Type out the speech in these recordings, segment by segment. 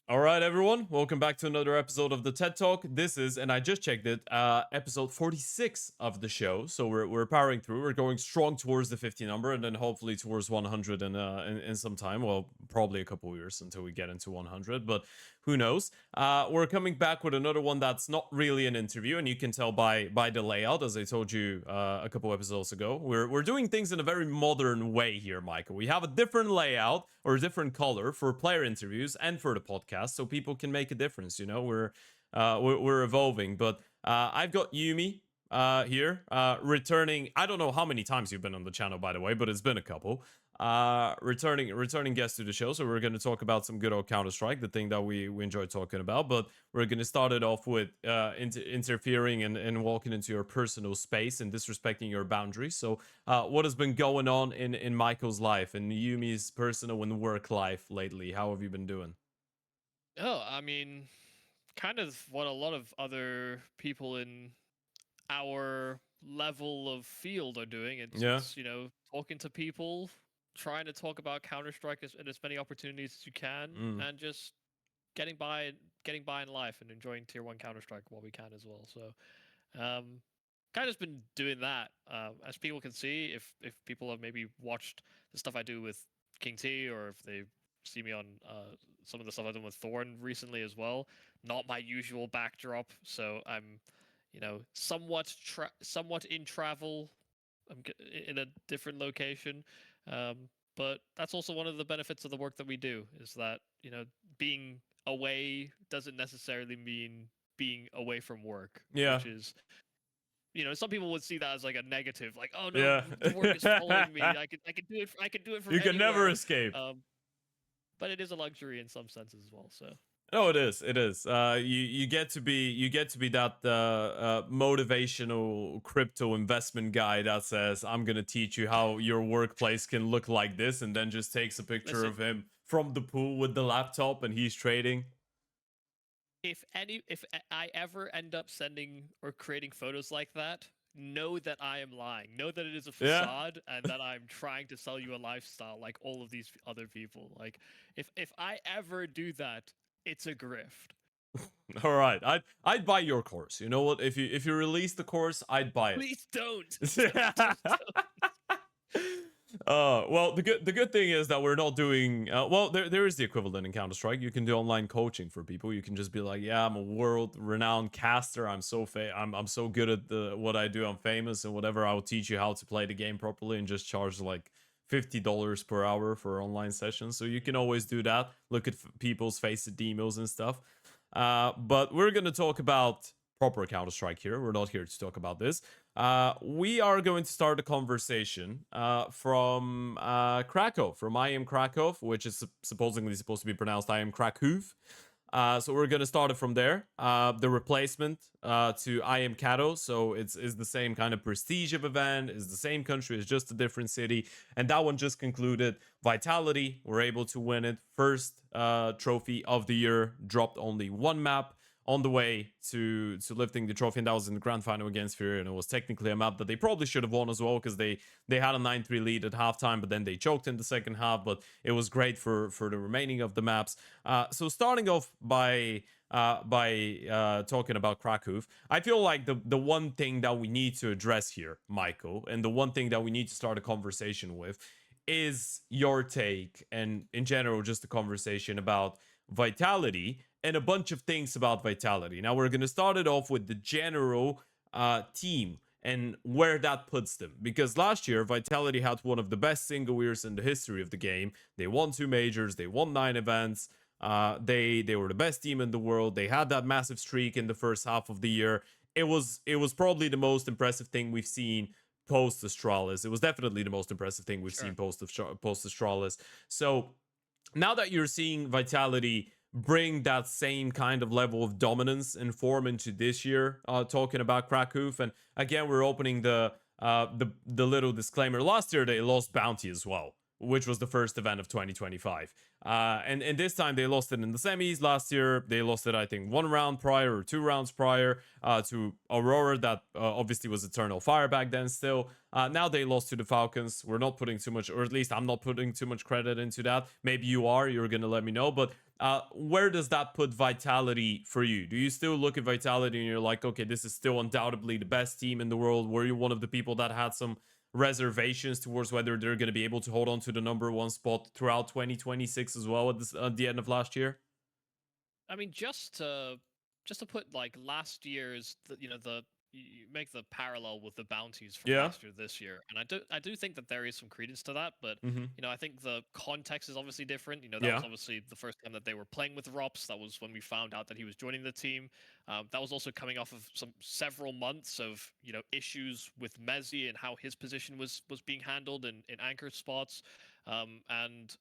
All right, everyone, welcome back to another episode of the TED Talk. This is, and I just checked it, episode 46 of the show. So we're powering through. We're going strong towards the 50 number, and then hopefully towards 100 in some time. Well, probably a couple years until we get into 100, but who knows? We're coming back with another one that's not really an interview, and you can tell by the layout, as I told you a couple episodes ago. We're doing things in a very modern way here, Michael. We have a different layout or a different color for player interviews and for the podcast, so people can make a difference. You know, we're evolving, but I've got Yumi here returning. I don't know how many times you've been on the channel, by the way, but it's been a couple. Returning guest to the show, so we're going to talk about some good old Counter-Strike, the thing that we enjoy talking about. But we're going to start it off with interfering and walking into your personal space and disrespecting your boundaries. So what has been going on in Michael's life and Yumi's personal and work life lately? How have you been doing? Oh, I mean, kind of what a lot of other people in our level of field are doing. It's Yeah. it's talking to people, trying to talk about Counter Strike in as many opportunities as you can, Mm. and just getting by in life and enjoying Tier 1 Counter Strike while we can as well. So, kind of just been doing that. As people can see, if people have maybe watched the stuff I do with King T, or if they see me on some of the stuff I've done with Thorn recently as well. Not my usual backdrop, so I'm, somewhat in travel. I'm in a different location, but that's also one of the benefits of the work that we do. Is that being away doesn't necessarily mean being away from work, Yeah. which is some people would see that as like a negative, like, oh no, Yeah. the work is following me. I can do it from You can never anywhere. escape. But it is a luxury in some senses as well. So No, it is. It is. You get to be that motivational crypto investment guy that says, "I'm gonna teach you how your workplace can look like this," and then just takes a picture listen, of him from the pool with the laptop and he's trading. if I ever end up sending or creating photos like that, know that I am lying. Know that it is a Yeah. facade and that I'm trying to sell you a lifestyle like all of these other people. Like if I ever do that, it's a grift. All right. I'd buy your course. You know what? If you release the course, I'd buy it. Please don't. Don't. Well, the good thing is that we're not doing well. There is the equivalent in Counter Strike. You can do online coaching for people. You can just be like, yeah, I'm a world renowned caster. I'm so good at what I do. I'm famous and whatever. I will teach you how to play the game properly and just charge like $50 per hour for online sessions. So you can always do that. Look at people's face demos and stuff. But we're gonna talk about proper Counter Strike here. We're not here to talk about this. We are going to start a conversation from Krakow, from IEM Krakow, which is supposedly supposed to be pronounced IEM Krakow. So we're gonna start it from there. The replacement to IEM Kato, so it's the same kind of prestige of event, is the same country, it's just a different city, and that one just concluded. Vitality were able to win it. First trophy of the year, dropped only one map on the way to lifting the trophy, and that was in the grand final against Fury, and it was technically a map that they probably should have won as well, because they had a 9-3 lead at halftime, but then they choked in the second half. But it was great for the remaining of the maps. So starting off by talking about Krakow, I feel like the one thing that we need to address here, Michael, and the one thing that we need to start a conversation with is your take, and in general just a conversation about Vitality and a bunch of things about Vitality. Now we're going to start it off with the general team and where that puts them, because last year Vitality had one of the best single years in the history of the game. They won 2 majors, they won 9 events. They were the best team in the world. They had that massive streak in the first half of the year. It was probably the most impressive thing we've seen post Astralis. It was definitely the most impressive thing we've seen Sure. post Astralis. So now that you're seeing Vitality bring that same kind of level of dominance and form into this year, talking about Krakow, and again we're opening the little disclaimer. Last year they lost Bounty as well, which was the first event of 2025. And this time they lost it in the semis. Last year they lost it, I think, 1 round prior or 2 rounds prior to Aurora, that obviously was Eternal Fire back then still. Now they lost to the Falcons. We're not putting too much, or at least I'm not putting too much credit into that. Maybe you are. You're going to let me know. But Where does that put Vitality for you? Do you still look at Vitality and you're like, okay, this is still undoubtedly the best team in the world? Were you one of the people that had some reservations towards whether they're going to be able to hold on to the #1 spot throughout 2026 as well at the end of last year? I mean, just to put like last year's, you make the parallel with the bounties from Yeah. last year this year, and I do think that there is some credence to that, but Mm-hmm. I think the context is obviously different. That was Yeah. obviously the first time that they were playing with Rops. That was when we found out that he was joining the team. That was also coming off of several months of issues with Mezzi and how his position was being handled in anchor spots, and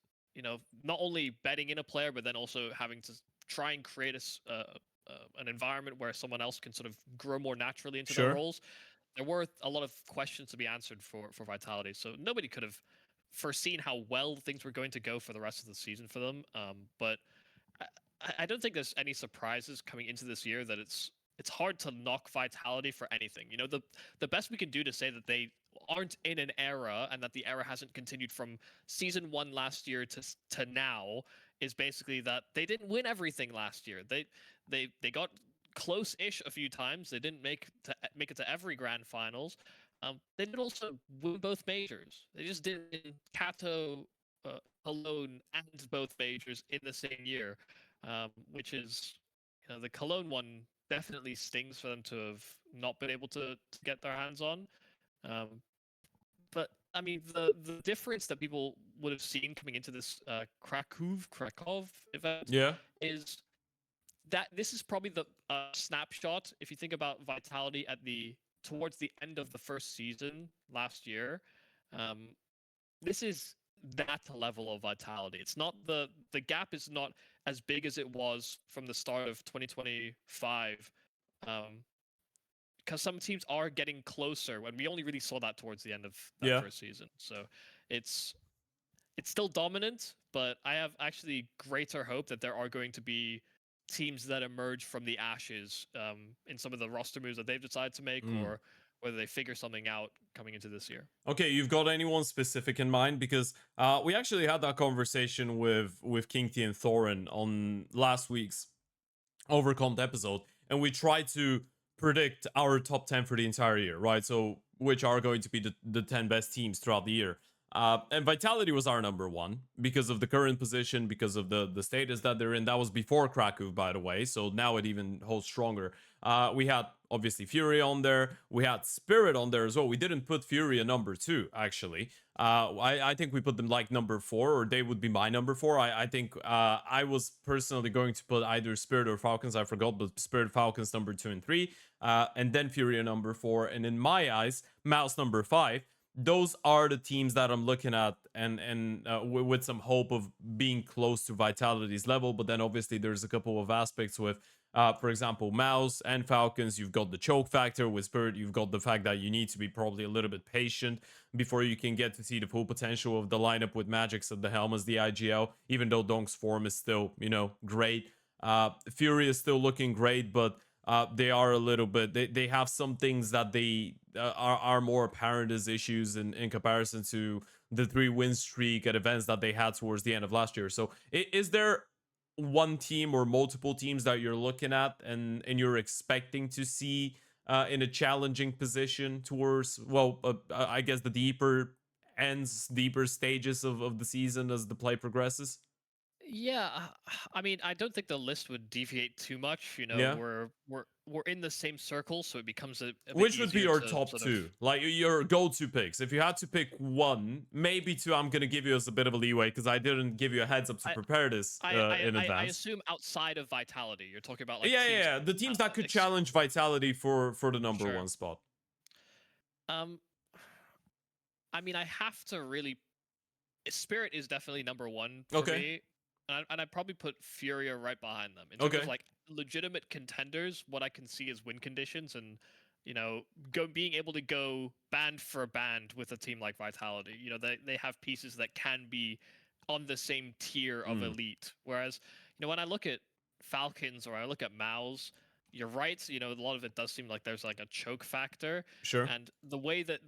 not only betting in a player, but then also having to try and create an environment where someone else can sort of grow more naturally into their Sure. roles. There were a lot of questions to be answered for Vitality, so nobody could have foreseen how well things were going to go for the rest of the season for them. But I don't think there's any surprises coming into this year that it's hard to knock Vitality for anything. The best we can do to say that they aren't in an era and that the era hasn't continued from season 1 last year to now is basically that they didn't win everything last year. They got close-ish a few times. They didn't make it to every grand finals. They did also win both majors. They just didn't Kato alone and both majors in the same year, which is the Cologne one definitely stings for them to have not been able to get their hands on. But I mean, the difference that people would have seen coming into this Krakow event Yeah. is that this is probably the snapshot. If you think about Vitality towards the end of the first season last year, this is that level of Vitality. It's not the gap is not as big as it was from the start of 2025. Because some teams are getting closer when we only really saw that towards the end of that first season. So it's still dominant, but I have actually greater hope that there are going to be teams that emerge from the ashes in some of the roster moves that they've decided to make, or whether they figure something out coming into this year. Okay, you've got anyone specific in mind? Because we actually had that conversation with King T and Thorin on last week's Overcommed episode, and we tried to predict our top 10 for the entire year, right? So which are going to be the 10 best teams throughout the year. And Vitality was our #1 because of the current position, because of the status that they're in. That was before Krakow, by the way, so now it even holds stronger. We had obviously Fury on there. We had Spirit on there as well. We didn't put Fury a #2, actually. I think we put them like #4, or they would be my #4. I think I was personally going to put either Spirit or Falcons. I forgot, but Spirit, Falcons #2 and 3, and then Fury a #4. And in my eyes, Mouse #5. Those are the teams that I'm looking at, and with some hope of being close to Vitality's level. But then obviously there's a couple of aspects with, for example, Mouse and Falcons. You've got the choke factor. With Spirit, you've got the fact that you need to be probably a little bit patient before you can get to see the full potential of the lineup with Magix at the helm as the IGL, even though Donk's form is still, great. Fury is still looking great, but they are a little bit, they have some things that they are more apparent as issues in comparison to the 3-win streak at events that they had towards the end of last year. So is there one team or multiple teams that you're looking at and you're expecting to see in a challenging position towards, well, I guess the deeper stages of the season as the play progresses? Yeah, I mean, I don't think the list would deviate too much. Yeah. We're in the same circle, so it becomes a bit Which would be easier your to top sort of. two? Like your go-to picks. If you had to pick one, maybe two, I'm gonna give you as a bit of a leeway because I didn't give you a heads up to I prepare this in I advance. assume outside of Vitality, you're talking about like Yeah, teams. yeah, the teams that could Ex- challenge Vitality for the #1 sure. spot. Um, I mean, I have to really. Spirit is definitely #1 for Okay. me, and I probably put Furia right behind them in terms of Okay. like legitimate contenders. What I can see is win conditions, and being able to go band for band with a team like Vitality. They have pieces that can be on the same tier of elite. Whereas when I look at Falcons or I look at Mouse, you're right. You know, a lot of it does seem like there's like a choke factor, Sure. and the way that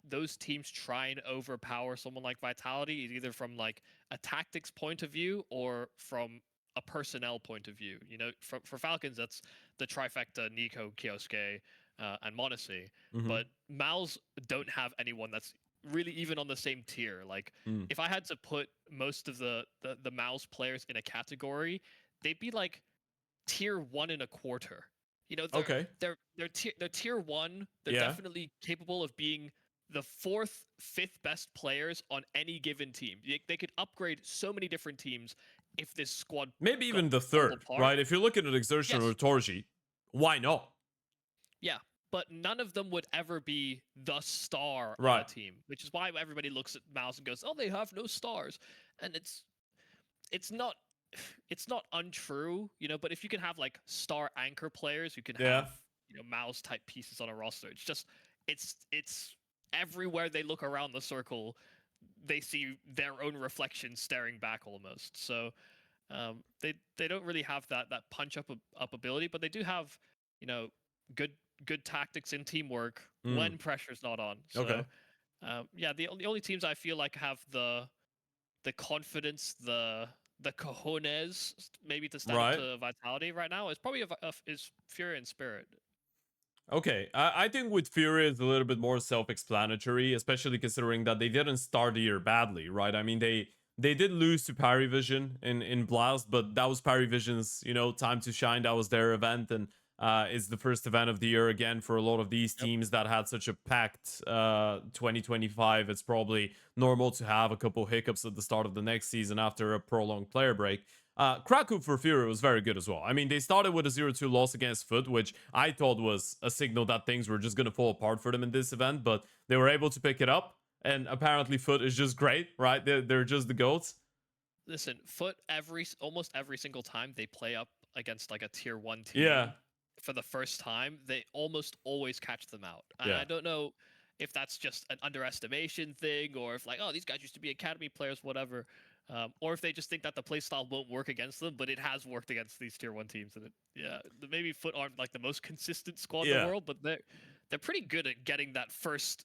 those teams try and overpower someone like Vitality is either from like a tactics point of view or from a personnel point of view. You know, for Falcons, that's the trifecta: Nico, Kioske, and Monacy. Hmm. But Mals don't have anyone that's really even on the same tier. Like, Mm. if I had to put most of the Mals players in a category, they'd be like tier 1.25. You know, Okay. they're tier 1. They're Yeah. definitely capable of being the 4th, 5th best players on any given team. They could upgrade so many different teams if this squad Maybe got even the pulled third, apart. right? If you're looking at Exertion or Yes, Torji, why not? yeah, but none of them would ever be the star on a Right. team, which is why everybody looks at Mouse and goes, "Oh, they have no stars," and it's not it's not untrue, you know. But if you can have like star anchor players who can Yeah. have, you know, Mouse type pieces on a roster, it's everywhere they look around the circle, they see their own reflection staring back almost. So they don't really have that punch up ability, but they do have, you know, good good tactics and teamwork Mm. when pressure's not on. Okay. So yeah, the only teams I feel like have the confidence, the cojones maybe to stand up Right. to Vitality right now is probably is Fury and Spirit. Okay, I think with Fury it's a little bit more self-explanatory, especially considering that they didn't start the year badly, right? I mean, they did lose to parivision in Blast, but that was parivision's, you know, time to shine. That was their event, and it's the first event of the year again for a lot of these Yep. teams that had such a packed 2025. It's probably normal to have a couple hiccups at the start of the next season after a prolonged player break. Krakow for Fury was very good as well. I mean, they started with a 0-2 loss against Foot, which I thought was a signal that things were just going to fall apart for them in this event, but they were able to pick it up. And apparently, Foot is just great, right? They're just the GOATs. Listen, Foot almost every single time they play up against like a tier 1 Yeah, team for the first time, they almost always catch them out. And yeah. I don't know if that's just an underestimation thing, or if like, oh, these guys used to be academy players, whatever, or if they just think that the playstyle won't work against them. But it has worked against these tier 1 teams, and yeah, maybe Foot aren't like the most consistent squad in the Yeah. world, but they're pretty good at getting that first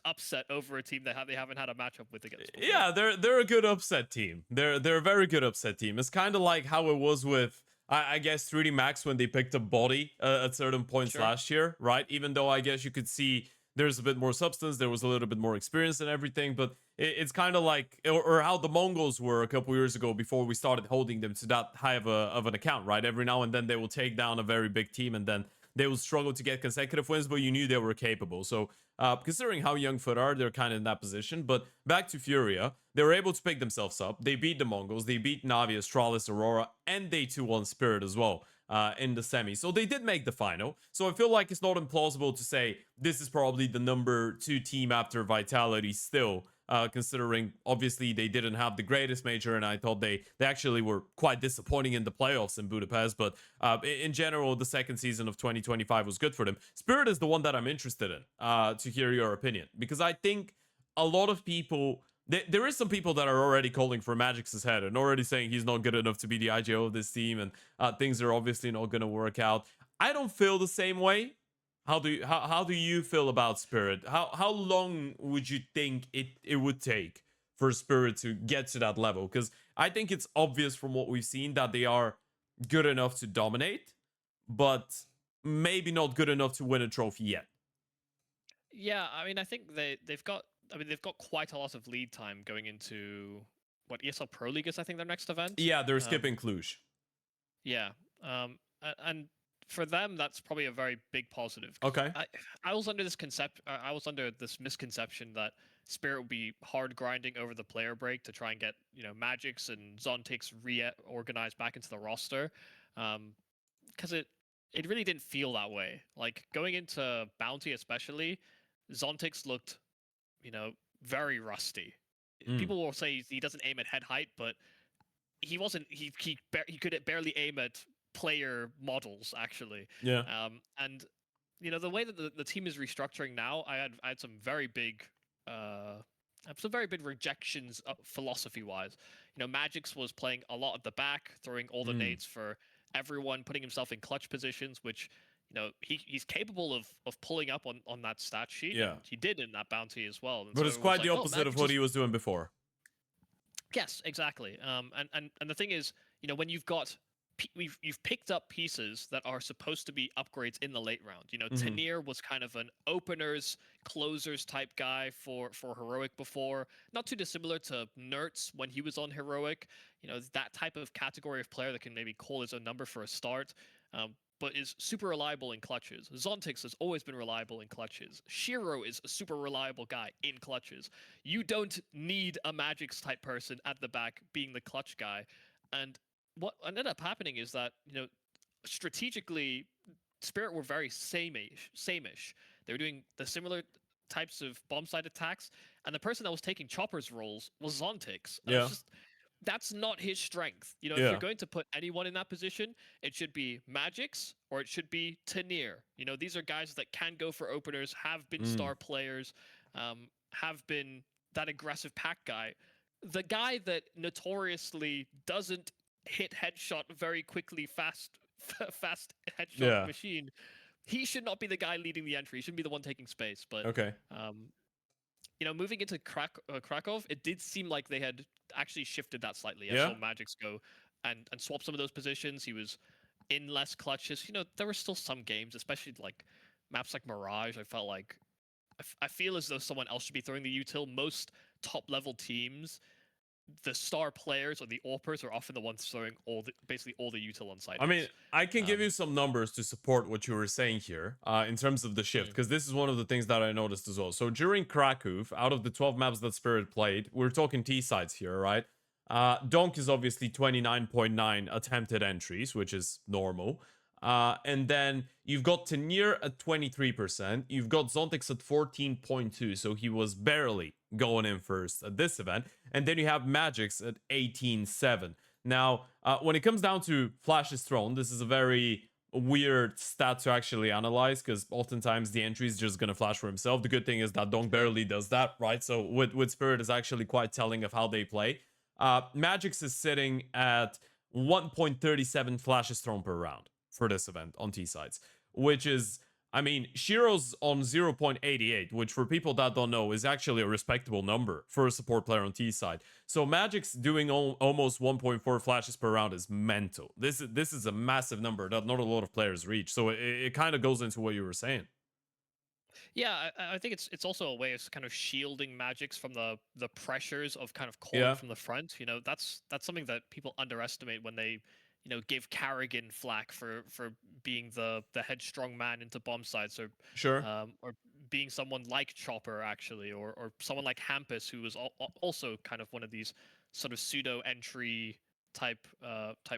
upset over a team that they haven't had a matchup with against before. Yeah, they're a good upset team. They're a very good upset team. It's kind of like how it was with I guess 3D Max when they picked up Body at certain points Sure. last year, right? Even though I guess you could see there's a bit more substance, there was a little bit more experience and everything, but it's kind of like or how the Mongols were a couple years ago before we started holding them to that high of an account, right? Every now and then they will take down a very big team and then they will struggle to get consecutive wins, but you knew they were capable. So considering how young Foot are, they're kind of in that position. But back to Furia, they were able to pick themselves up. They beat the Mongols, they beat Navi, Astralis, Aurora, and they 2-1 Spirit as well in the semi. So they did make the final. So I feel like it's not implausible to say this is probably the number 2 team after Vitality still. Considering obviously they didn't have the greatest major, and I thought they actually were quite disappointing in the playoffs in Budapest. But in general, the second season of 2025 was good for them. Spirit is the one that I'm interested in to hear your opinion, because I think a lot of people. There is some people that are already calling for Magic's head and already saying he's not good enough to be the IGO of this team, and things are obviously not going to work out. I don't feel the same way. How do you feel about Spirit? How long would you think it would take for Spirit to get to that level? Because I think it's obvious from what we've seen that they are good enough to dominate, but maybe not good enough to win a trophy yet. Yeah, I mean, I think they've got quite a lot of lead time going into what ESL Pro League is. I think their next event. Yeah, they're skipping Cluj. Yeah, and for them, that's probably a very big positive. Okay. I was under this misconception that Spirit would be hard grinding over the player break to try and get, you know, Magic's and Zontic's reorganized back into the roster, because it really didn't feel that way. Like going into Bounty, especially, Zontic's looked, you know, very rusty. People will say he doesn't aim at head height, but he wasn't. He could barely aim at player models actually. Yeah. And you know, the way that the team is restructuring now, I had some very big rejections philosophy wise. You know, Magic's was playing a lot at the back, throwing all the nades for everyone, putting himself in clutch positions, which he's capable of pulling up on that stat sheet. Yeah. And he did in that bounty as well. And But so it's it was quite like, the oh, opposite of Magic what just he was doing before. Yes, exactly. And the thing is, when you've got you've picked up pieces that are supposed to be upgrades in the late round. Tanir was kind of an openers, closers type guy for heroic before, not too dissimilar to Nertz when he was on heroic. That type of category of player that can maybe call his own number for a start. But is super reliable in clutches. Zontix has always been reliable in clutches. Shiro is a super reliable guy in clutches. You don't need a Magix type person at the back being the clutch guy. And what ended up happening is that, strategically, Spirit were very sameish. They were doing the similar types of bomb side attacks, and the person that was taking Chopper's roles was Zontix. And Yeah. that's not his strength. If Yeah. you're going to put anyone in that position, it should be Magix or it should be Tanir. These are guys that can go for openers, have been star players, have been that aggressive pack guy. The guy that notoriously doesn't hit headshot very quickly, fast headshot machine, he should not be the guy leading the entry. He shouldn't be the one taking space. But okay. Moving into Krakow, it did seem like they had actually shifted that slightly. I Yeah. saw Magix go and swap some of those positions. He was in less clutches. There were still some games, especially like maps like Mirage. I felt like I feel as though someone else should be throwing the util. Most top level teams, the star players or the AWPers are often the ones throwing basically all the util on site. I mean, I can give you some numbers to support what you were saying here in terms of the shift, because this is one of the things that I noticed as well. So during Krakow, out of the 12 maps that Spirit played, we're talking T sides here, right? Donk is obviously 29.9 attempted entries, which is normal. And then you've got Tanir at 23%. You've got Zontix at 14.2, so he was barely going in first at this event. And then you have Magix at 18.7. Now, when it comes down to Flash's Throne, this is a very weird stat to actually analyze, because oftentimes the entry is just going to flash for himself. The good thing is that Donk barely does that, right? So with Spirit is actually quite telling of how they play. Magix is sitting at 1.37 Flash's Throne per round for this event on T sides, which is, I mean, Shiro's on 0.88, which for people that don't know is actually a respectable number for a support player on T side. So Magic's doing almost 1.4 flashes per round is mental. This is a massive number that not a lot of players reach. So it kind of goes into what you were saying. Yeah, I think it's also a way of kind of shielding Magix from the pressures of kind of calling from the front. That's something that people underestimate when they give Carrigan flack for being the headstrong man into bomb sides, or or being someone like Chopper actually, or someone like Hampus, who was also kind of one of these sort of pseudo entry type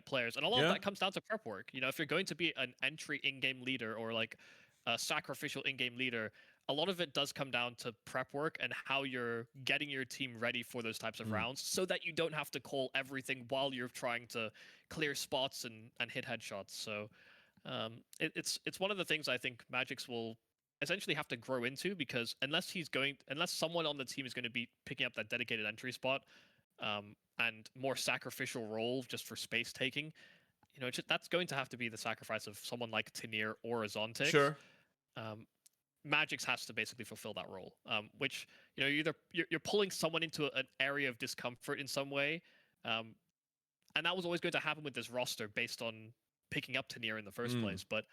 players. And a lot of that comes down to prep work. If you're going to be an entry in-game leader or like a sacrificial in-game leader, a lot of it does come down to prep work and how you're getting your team ready for those types of rounds, so that you don't have to call everything while you're trying to clear spots and hit headshots. So it's one of the things I think Magix will essentially have to grow into, because unless someone on the team is going to be picking up that dedicated entry spot and more sacrificial role just for space taking, that's going to have to be the sacrifice of someone like Tanir or a Zontix. Sure. Magix has to basically fulfill that role, which you're pulling someone into an area of discomfort in some way, and that was always going to happen with this roster based on picking up Tanir in the first place. But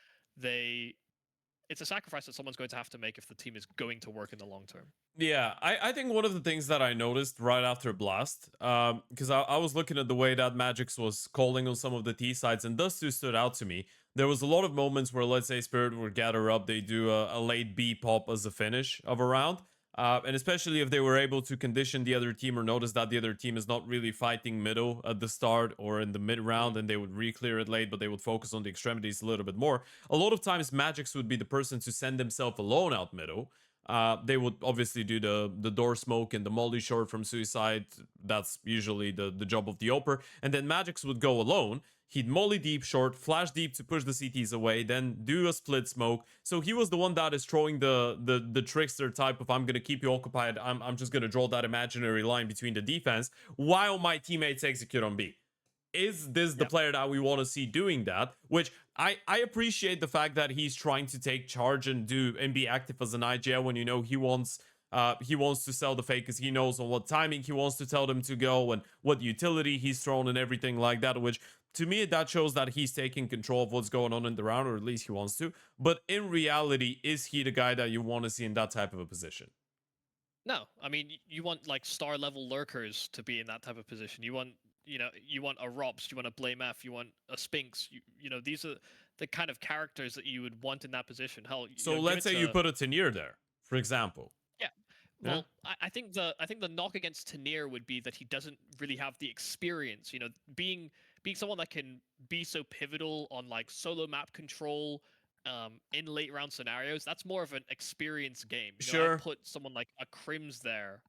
it's a sacrifice that someone's going to have to make if the team is going to work in the long term. Yeah, I think one of the things that I noticed right after Blast, because I was looking at the way that Magix was calling on some of the T sides, and those two stood out to me. There was a lot of moments where, let's say, Spirit would gather up, they do a late B pop as a finish of a round. And especially if they were able to condition the other team or notice that the other team is not really fighting middle at the start or in the mid round, and they would re-clear it late, but they would focus on the extremities a little bit more. A lot of times Magix would be the person to send himself alone out middle. They would obviously do the door smoke and the molly short from suicide. That's usually the job of the Oper. And then Magix would go alone. He'd molly deep short, flash deep to push the CTs away, then do a split smoke. So he was the one that is throwing the trickster type of, I'm going to keep you occupied. I'm just going to draw that imaginary line between the defense while my teammates execute on B. is this the Yep. player that we want to see doing that? Which I appreciate the fact that he's trying to take charge and be active as an IGL when he wants to sell the fake because he knows on what timing he wants to tell them to go and what utility he's thrown and everything like that, which to me that shows that he's taking control of what's going on in the round, or at least he wants to. But in reality, is he the guy that you want to see in that type of a position? No, I mean you want like star level lurkers to be in that type of position. You want you want a Robs, you want a Blame F, you want a Spinks. These are the kind of characters that you would want in that position. Hell, So let's say you put a Tenier there, for example. Yeah. Yeah. Well, I think the knock against Tenier would be that he doesn't really have the experience. Being someone that can be so pivotal on like solo map control, in late round scenarios. That's more of an experience game. Sure. I'd put someone like a Crims there,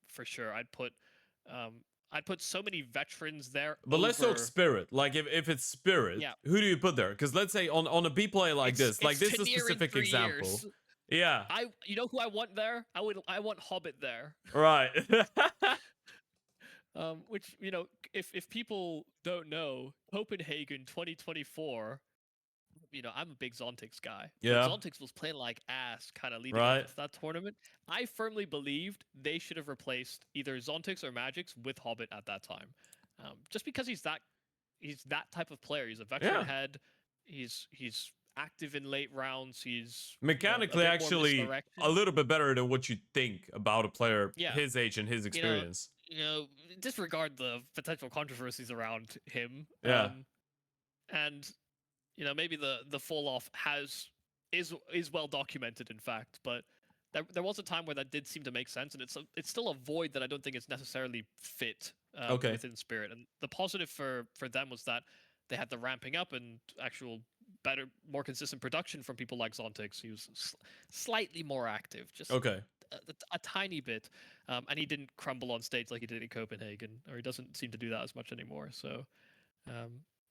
for sure. I'd put so many veterans there. But let's talk Spirit. Like if it's Spirit, Yeah. who do you put there? Because let's say on a B play like this, like this is a Tenier in specific 3 example. years. Yeah. You know who I want there? I want Hobbit there. Right. Which if people don't know, Copenhagen 2024. I'm a big Zontix guy. Yeah. Zontix was playing like ass kind of leading up to that tournament. I firmly believed they should have replaced either Zontix or Magix with Hobbit at that time. Just because he's that type of player. He's a veteran head. He's active in late rounds. He's mechanically actually a little bit better than what you think about a player his age and his experience. Disregard the potential controversies around him. Yeah. And maybe the fall off is well documented, in fact, but there was a time where that did seem to make sense, and it's still a void that I don't think is necessarily fit within Spirit. And the positive for them was that they had the ramping up and actual better, more consistent production from people like Zontix. He was slightly more active, just a tiny bit, and he didn't crumble on stage like he did in Copenhagen, or he doesn't seem to do that as much anymore. So.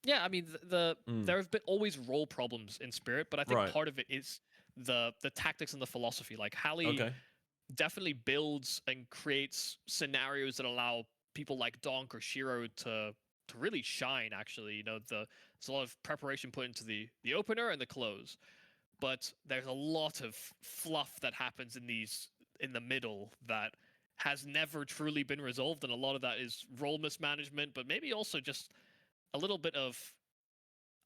Yeah, I mean there have been always role problems in Spirit, but I think part of it is the tactics and the philosophy. Like Hallie definitely builds and creates scenarios that allow people like Donk or Shiro to really shine. Actually, there's a lot of preparation put into the opener and the close, but there's a lot of fluff that happens in the middle that has never truly been resolved, and a lot of that is role mismanagement, but maybe also just a little bit of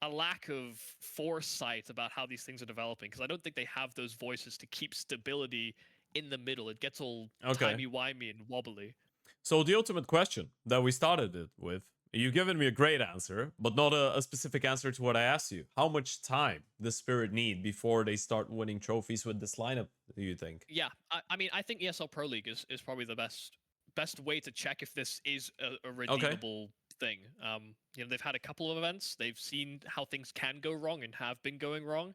a lack of foresight about how these things are developing, because I don't think they have those voices to keep stability in the middle. It gets all timey-wimey and wobbly. So the ultimate question that we started it with, you've given me a great answer, but not a specific answer to what I asked you. How much time does Spirit need before they start winning trophies with this lineup, do you think? Yeah, I mean, I think ESL Pro League is probably the best way to check if this is a redeemable thing. They've had a couple of events. They've seen how things can go wrong and have been going wrong.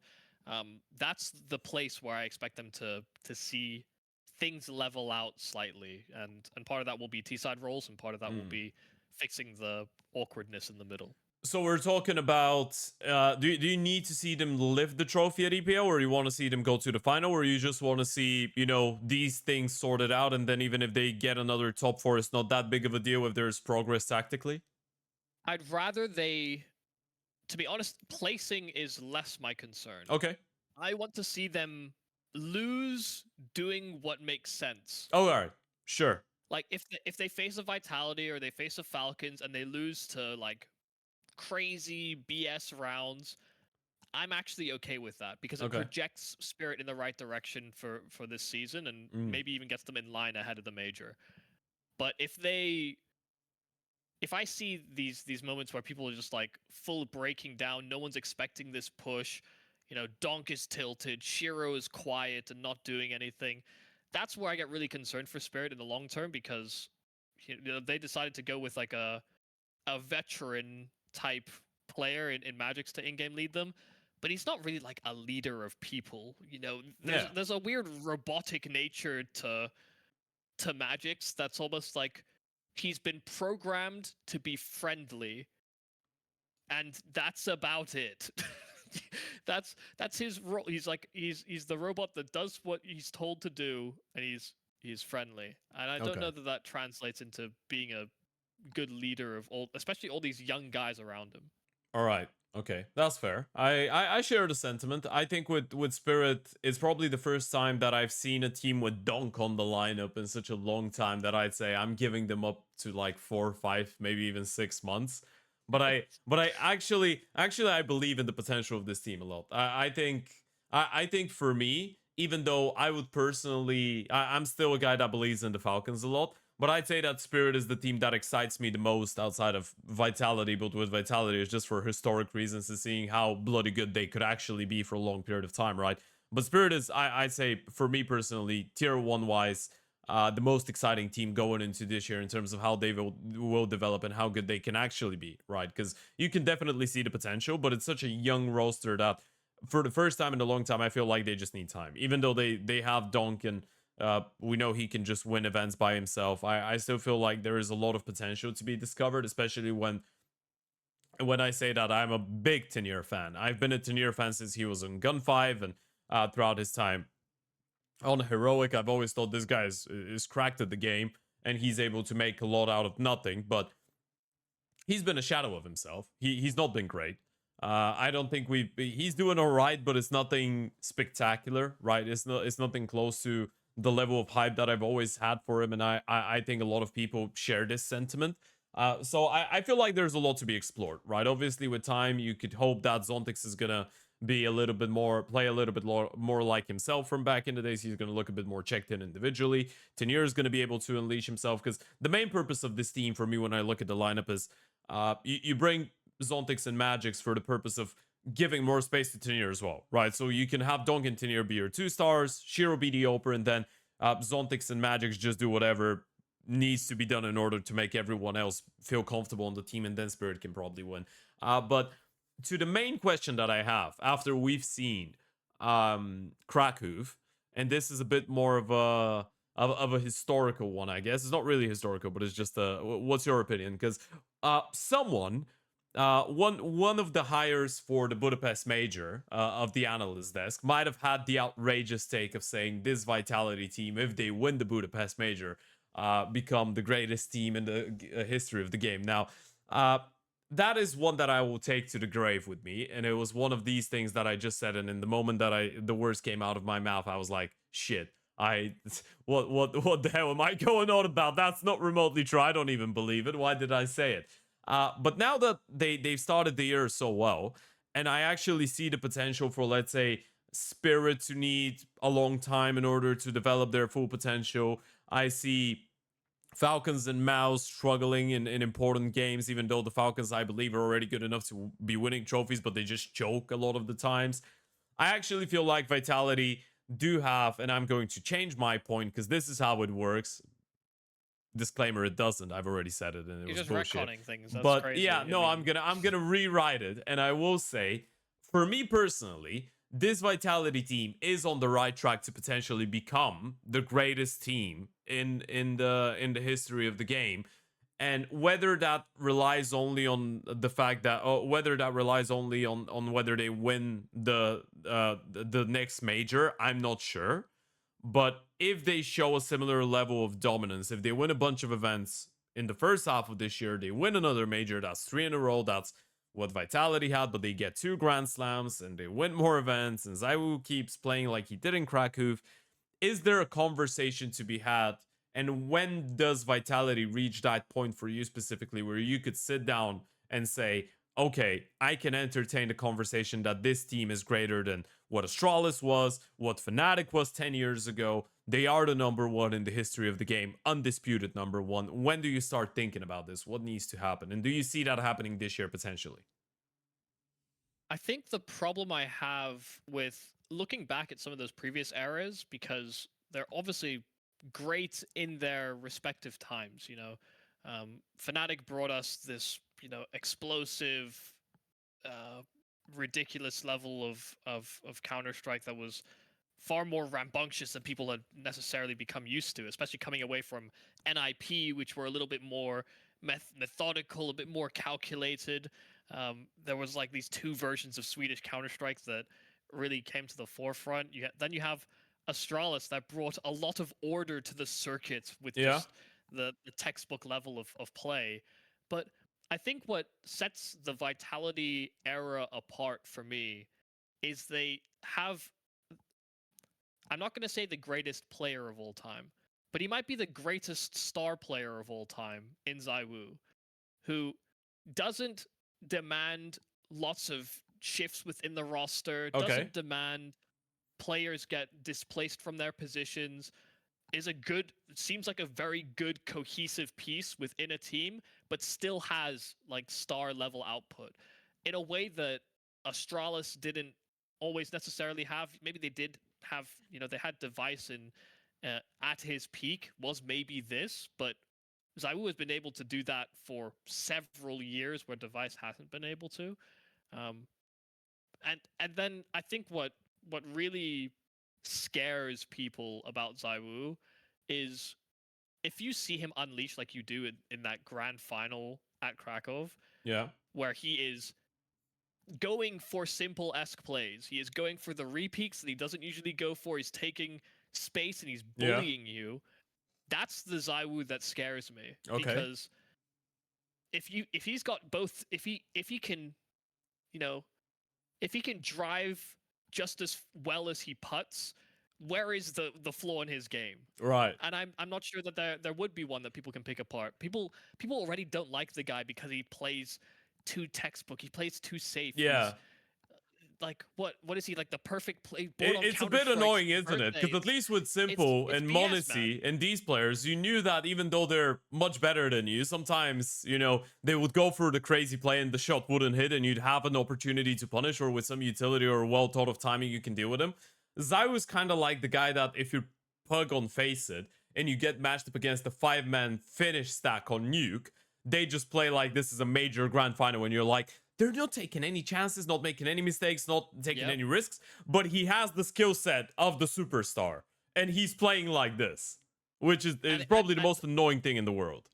That's the place where I expect them to see things level out slightly, and part of that will be T-side roles, and part of that will be fixing the awkwardness in the middle. So we're talking about, do you need to see them lift the trophy at EPL, or you want to see them go to the final, or you just want to see, these things sorted out, and then even if they get another top 4, it's not that big of a deal if there's progress tactically? I'd rather to be honest, placing is less my concern. Okay. I want to see them lose doing what makes sense. Oh, all right. Sure. Like if they face a Vitality or they face a Falcons and they lose to like crazy BS rounds, I'm actually okay with that, because it projects Spirit in the right direction for this season, and maybe even gets them in line ahead of the major. But if I see these moments where people are just like full breaking down, no one's expecting this push, Donk is tilted, Shiro is quiet and not doing anything, that's where I get really concerned for Spirit in the long term, because they decided to go with like a veteran type player in Magix to in-game lead them, but he's not really like a leader of people. There's a weird robotic nature to Magix that's almost like he's been programmed to be friendly, and that's about it. that's his role. He's the robot that does what he's told to do, and he's friendly. And I don't know that translates into being a good leader of all, especially all these young guys around him. All right. Okay, that's fair. I share the sentiment. I think with Spirit, it's probably the first time that I've seen a team with donk on the lineup in such a long time that I'd say I'm giving them up to like 4, 5, maybe even 6 months. But I actually I believe in the potential of this team a lot. I think for me, even though I would personally, I'm still a guy that believes in the Falcons a lot. But I'd say that Spirit is the team that excites me the most outside of Vitality. But with Vitality, it's just for historic reasons and seeing how bloody good they could actually be for a long period of time, right? But Spirit is, I'd say, for me personally, tier 1 wise, the most exciting team going into this year in terms of how they will develop and how good they can actually be, right? Because you can definitely see the potential, but it's such a young roster that for the first time in a long time, I feel like they just need time. Even though they have donk and we know he can just win events by himself. I still feel like there is a lot of potential to be discovered, especially when I say that I'm a big Tenier fan. I've been a Tenier fan since he was on Gun 5 and throughout his time on Heroic. I've always thought this guy is cracked at the game and he's able to make a lot out of nothing, but he's been a shadow of himself. He's not been great. I don't think he's doing all right, but it's nothing spectacular, right? It's nothing close to the level of hype that I've always had for him, and I think a lot of people share this sentiment. So I feel like there's a lot to be explored, right? Obviously, with time, you could hope that Zontix is gonna be a little bit more, play a little bit more like himself from back in the days. He's gonna look a bit more checked in individually. Tenier is gonna be able to unleash himself because the main purpose of this team for me when I look at the lineup is you bring Zontix and Magix for the purpose of giving more space to Tenier as well, right? So you can have donk and Tenier be your 2 stars, Shiro be the opener, and then Zontix and Magix just do whatever needs to be done in order to make everyone else feel comfortable on the team, and then Spirit can probably win. But to the main question that I have, after we've seen Krakow, and this is a bit more of a historical one, I guess. It's not really historical, but it's just what's your opinion? Because someone one of the hires for the Budapest major of the analyst desk might have had the outrageous take of saying this Vitality team, if they win the Budapest major, become the greatest team in the history of the game. Now, that is one that I will take to the grave with me, and it was one of these things that I just said, and in the moment that the words came out of my mouth, I was like, shit. What the hell am I going on about? That's not remotely true. I don't even believe it. Why did I say it? But now that they've started the year so well, and I actually see the potential for, let's say, Spirit to need a long time in order to develop their full potential. I see Falcons and Mouse struggling in important games, even though the Falcons, I believe, are already good enough to be winning trophies, but they just choke a lot of the times. I actually feel like Vitality do have, and I'm going to change my point because this is how it works. Disclaimer, it doesn't. I've already said it, and it You're was just bullshit. retconning things. That's But crazy. yeah, no, I mean, I'm gonna rewrite it, and I will say, for me personally, this Vitality team is on the right track to potentially become the greatest team in the history of the game. And whether that relies only on the fact that, or whether that relies only on whether they win the next major, I'm not sure. But if they show a similar level of dominance, if they win a bunch of events in the first half of this year, they win another major, that's 3 in a row, that's what Vitality had, but they get 2 Grand Slams and they win more events, and Zaiwu keeps playing like he did in Krakow. Is there a conversation to be had? And when does Vitality reach that point for you specifically where you could sit down and say, okay, I can entertain the conversation that this team is greater than what Astralis was, what Fnatic was 10 years ago. They are the number 1 in the history of the game, undisputed number 1. When do you start thinking about this? What needs to happen? And do you see that happening this year potentially? I think the problem I have with looking back at some of those previous eras, because they're obviously great in their respective times, you know. Fnatic brought us this, you know, explosive, ridiculous level of Counter-Strike that was far more rambunctious than people had necessarily become used to, especially coming away from NIP, which were a little bit more methodical, a bit more calculated. There was like these 2 versions of Swedish Counter-Strike that really came to the forefront. Then you have Astralis that brought a lot of order to the circuit with just the textbook level of play. But I think what sets the Vitality era apart for me is they have, I'm not going to say the greatest player of all time, but he might be the greatest star player of all time in ZywOo, who doesn't demand lots of shifts within the roster, Okay. doesn't demand players get displaced from their positions, is a good, seems like a very good cohesive piece within a team, but still has like star level output in a way that Astralis didn't always necessarily have. Maybe they did have, you know, they had Device in at his peak was maybe this, but ZywOo has been able to do that for several years where Device hasn't been able to. And then I think what really scares people about ZywOo is if you see him unleash like you do in that grand final at Krakow, Yeah. where he is going for simple-esque plays. He is going for the repeats that he doesn't usually go for. He's taking space and he's bullying you. That's the ZywOo that scares me. Okay. Because if he's got both, if he can, you know, if he can drive just as well as he puts, where is the flaw in his game? Right. And I'm not sure that there would be one that people can pick apart. People already don't like the guy because he plays too textbook. He plays too safe. Yeah. He's, like what is he, like the perfect play? It's a bit annoying, isn't it? Because at least with Simple and Monacy and these players, you knew that even though they're much better than you, sometimes, you know, they would go for the crazy play and the shot wouldn't hit and you'd have an opportunity to punish, or with some utility or well thought of timing, you can deal with him. ZywOo's kind of like the guy that if you pug on Face It and you get matched up against the 5-man finish stack on Nuke, they just play like this is a major grand final and you're like, they're not taking any chances, not making any mistakes, not taking any risks, but he has the skill set of the superstar, and he's playing like this, which is probably the most annoying thing in the world.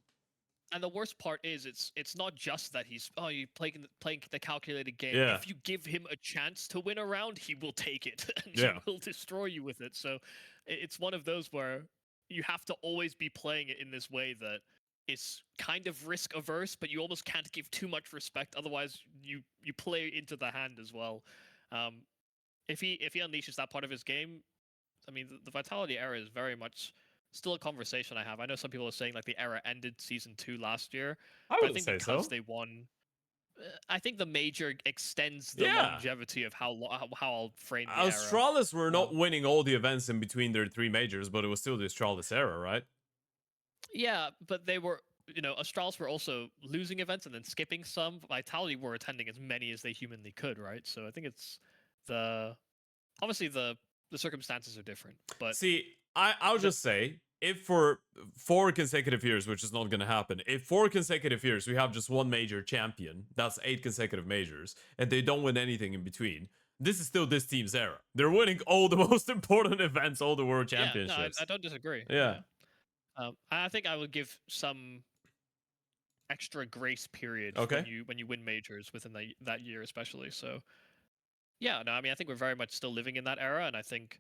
And the worst part is, it's not just that he's you playing the calculated game. Yeah. If you give him a chance to win a round, he will take it and he will destroy you with it. So it's one of those where you have to always be playing it in this way that is kind of risk averse, but you almost can't give too much respect, otherwise you play into the hand as well. If he unleashes that part of his game, I mean, the Vitality era is very much still a conversation I have. I know some people are saying like the era ended season 2 last year. I think say because so. They won. I think the major extends the longevity of how I'll frame the Astralis were not winning all the events in between their 3 majors, but it was still the Astralis era, right? Yeah, but they were, you know, Astralis were also losing events and then skipping some. Vitality were attending as many as they humanly could, right? So I think it's obviously the circumstances are different. But see, I'll just say, if for 4 consecutive years, which is not going to happen, if 4 consecutive years we have just one major champion, that's 8 consecutive majors, and they don't win anything in between, this is still this team's era. They're winning all the most important events, all the world championships. Yeah, no, I don't disagree. Yeah. I think I would give some extra grace period when you win majors within that year, especially. So, yeah, no, I mean, I think we're very much still living in that era, and I think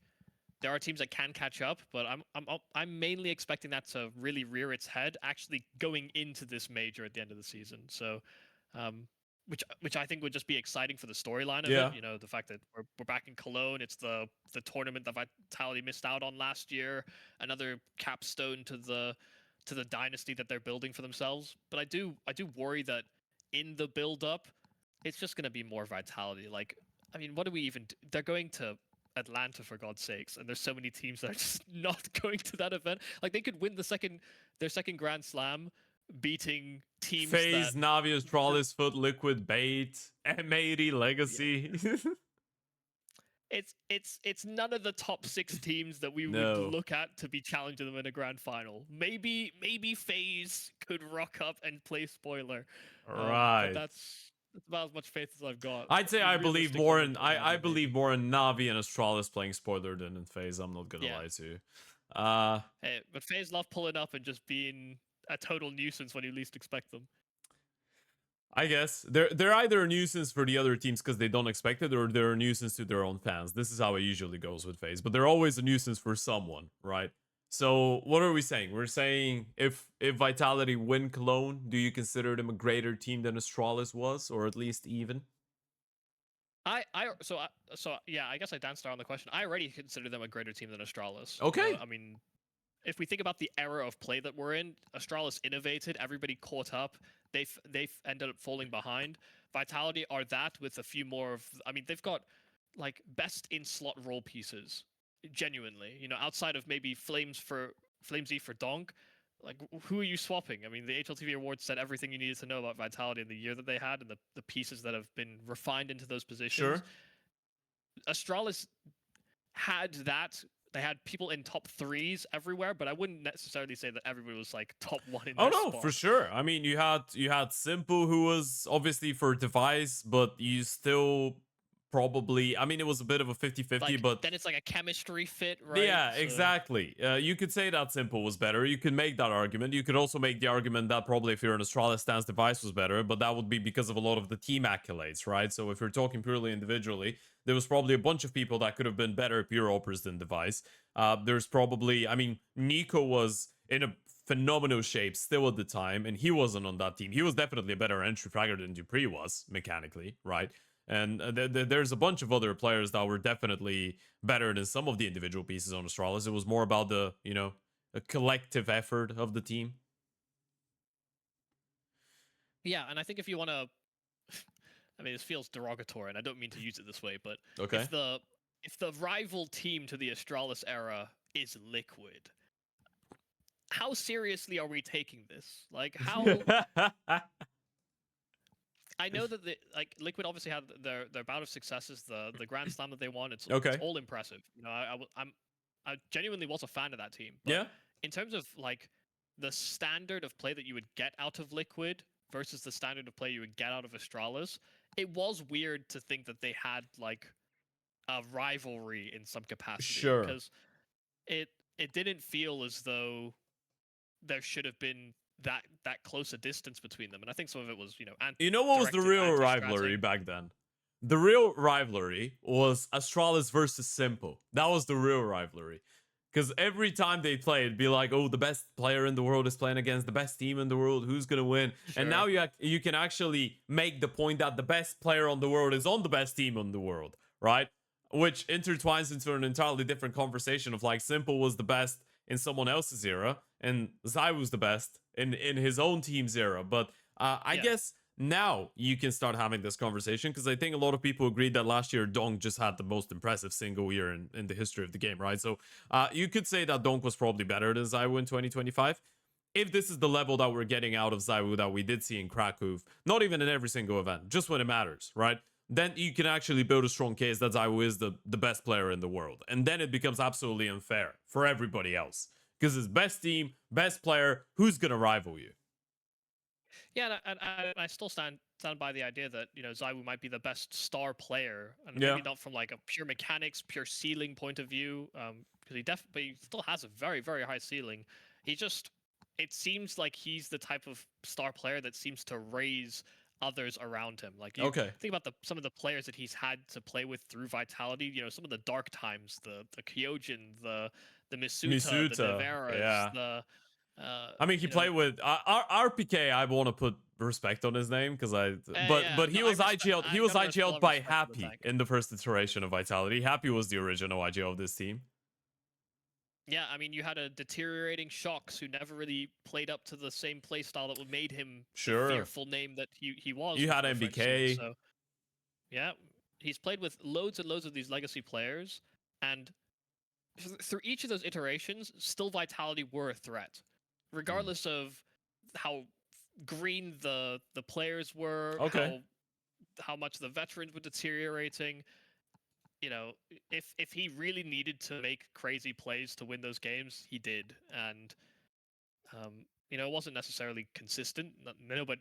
there are teams that can catch up, but I'm mainly expecting that to really rear its head actually going into this major at the end of the season. So, which I think would just be exciting for the storyline of it. You know, the fact that we're back in Cologne, it's the tournament that Vitality missed out on last year, another capstone to the dynasty that they're building for themselves. But I do worry that in the build up, it's just going to be more Vitality. Like, I mean, what do we even do? They're going to Atlanta, for God's sakes, and there's so many teams that are just not going to that event. Like, they could win their second Grand Slam, beating teams FaZe, Navi, Astralis, Foot, Liquid, Bait, M80, Legacy. Yeah. It's none of the top 6 teams that we would look at to be challenging them in a grand final. Maybe FaZe could rock up and play spoiler. Right. But that's about as much faith as I've got. I'd say I believe more in I believe more in Navi and Astralis playing spoiler than in FaZe. I'm not gonna lie to you. Hey, but FaZe love pulling up and just being a total nuisance when you least expect them. I guess they're either a nuisance for the other teams because they don't expect it, or they're a nuisance to their own fans. This is how it usually goes with FaZe, but they're always a nuisance for someone, right? So what are we saying? We're saying if Vitality win Cologne, do you consider them a greater team than Astralis was, or at least even? So yeah, I guess I danced around the question. I already consider them a greater team than Astralis. Okay. I mean, if we think about the era of play that we're in, Astralis innovated, everybody caught up. They've ended up falling behind. Vitality are that with a few more of. I mean, they've got like best in slot role pieces. Genuinely, outside of maybe Flamesy for Donk. Like, who are you swapping? I mean, the HLTV Awards said everything you needed to know about Vitality in the year that they had and the pieces that have been refined into those positions. Sure. Astralis had that. They had people in top threes everywhere, but I wouldn't necessarily say that everybody was like top one in Oh their no, spot. for sure. I mean, you had Simple, who was obviously for device, but you still probably. I mean, it was a bit of a 50-50, Like, but then it's like a chemistry fit, right? yeah, So, exactly. You could say that Simple was better. You could make that argument. You could also make the argument that probably if you're an Astralis stance, device was better, but that would be because of a lot of the team accolades, right? So if you're talking purely individually, there was probably a bunch of people that could have been better pure operas than device. There's probably, I mean, Nico was in a phenomenal shape still at the time, and he wasn't on that team. He was definitely a better entry fragger than Dupree was mechanically, right? And there's a bunch of other players that were definitely better than some of the individual pieces on Astralis. It was more about the, a collective effort of the team. yeah, and I think if you want to, I mean, this feels derogatory, and I don't mean to use it this way, but Okay. if the rival team to the Astralis era is Liquid, how seriously are we taking this? Like, how? I know that Liquid obviously had their bout of successes, the Grand Slam that they won. It's Okay. all impressive. I genuinely was a fan of that team. But Yeah. in terms of like the standard of play that you would get out of Liquid versus the standard of play you would get out of Astralis, it was weird to think that they had like a rivalry in some capacity. Sure. Because it didn't feel as though there should have been that close a distance between them, and I think some of it was You know what was the real rivalry back then? The real rivalry was Astralis versus Simple. That was the real rivalry. Because every time they play, it'd be like, oh, the best player in the world is playing against the best team in the world. Who's going to win? Sure. And now you can actually make the point that the best player on the world is on the best team in the world, right? Which intertwines into an entirely different conversation of like, Simple was the best in someone else's era, and Zai was the best in his own team's era. But I guess now you can start having this conversation, because I think a lot of people agreed that last year donk just had the most impressive single year in the history of the game, right? So you could say that donk was probably better than ZywOo in 2025. If this is the level that we're getting out of ZywOo that we did see in Krakow, not even in every single event, just when it matters, right? Then you can actually build a strong case that ZywOo is the best player in the world. And then it becomes absolutely unfair for everybody else. Because it's best team, best player, who's going to rival you? Yeah, and I still stand by the idea that ZywOo might be the best star player, and maybe not from like a pure mechanics, pure ceiling point of view, because he still has a very, very high ceiling. It seems like he's the type of star player that seems to raise others around him. Like, you think about some of the players that he's had to play with through Vitality. Some of the dark times, the Kyojin, the Misuta, the Neveras, I mean, he played with RPK. I want to put respect on his name because he was IGL'd. He was IGL'd by Happy in the first iteration of Vitality. Happy was the original IGL of this team. Yeah, I mean, you had a deteriorating Shox who never really played up to the same playstyle that made him the fearful name that he was. You had MBK. So, yeah, he's played with loads and loads of these legacy players, and through each of those iterations, still Vitality were a threat, regardless of how green the players were, how much the veterans were deteriorating. If he really needed to make crazy plays to win those games, he did, and it wasn't necessarily consistent.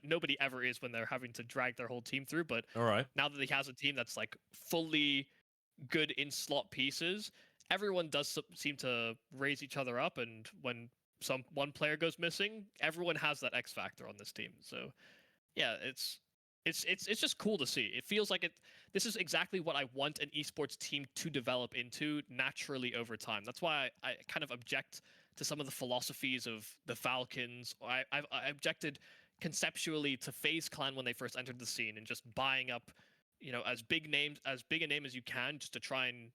Nobody ever is when they're having to drag their whole team through. But now that he has a team that's like fully good in slot pieces, everyone does seem to raise each other up, and when one player goes missing, everyone has that X factor on this team. So yeah, it's just cool to see. It feels like this is exactly what I want an esports team to develop into naturally over time. That's why I kind of object to some of the philosophies of the Falcons. I objected conceptually to FaZe Clan when they first entered the scene and just buying up, as big a name as you can, just to try and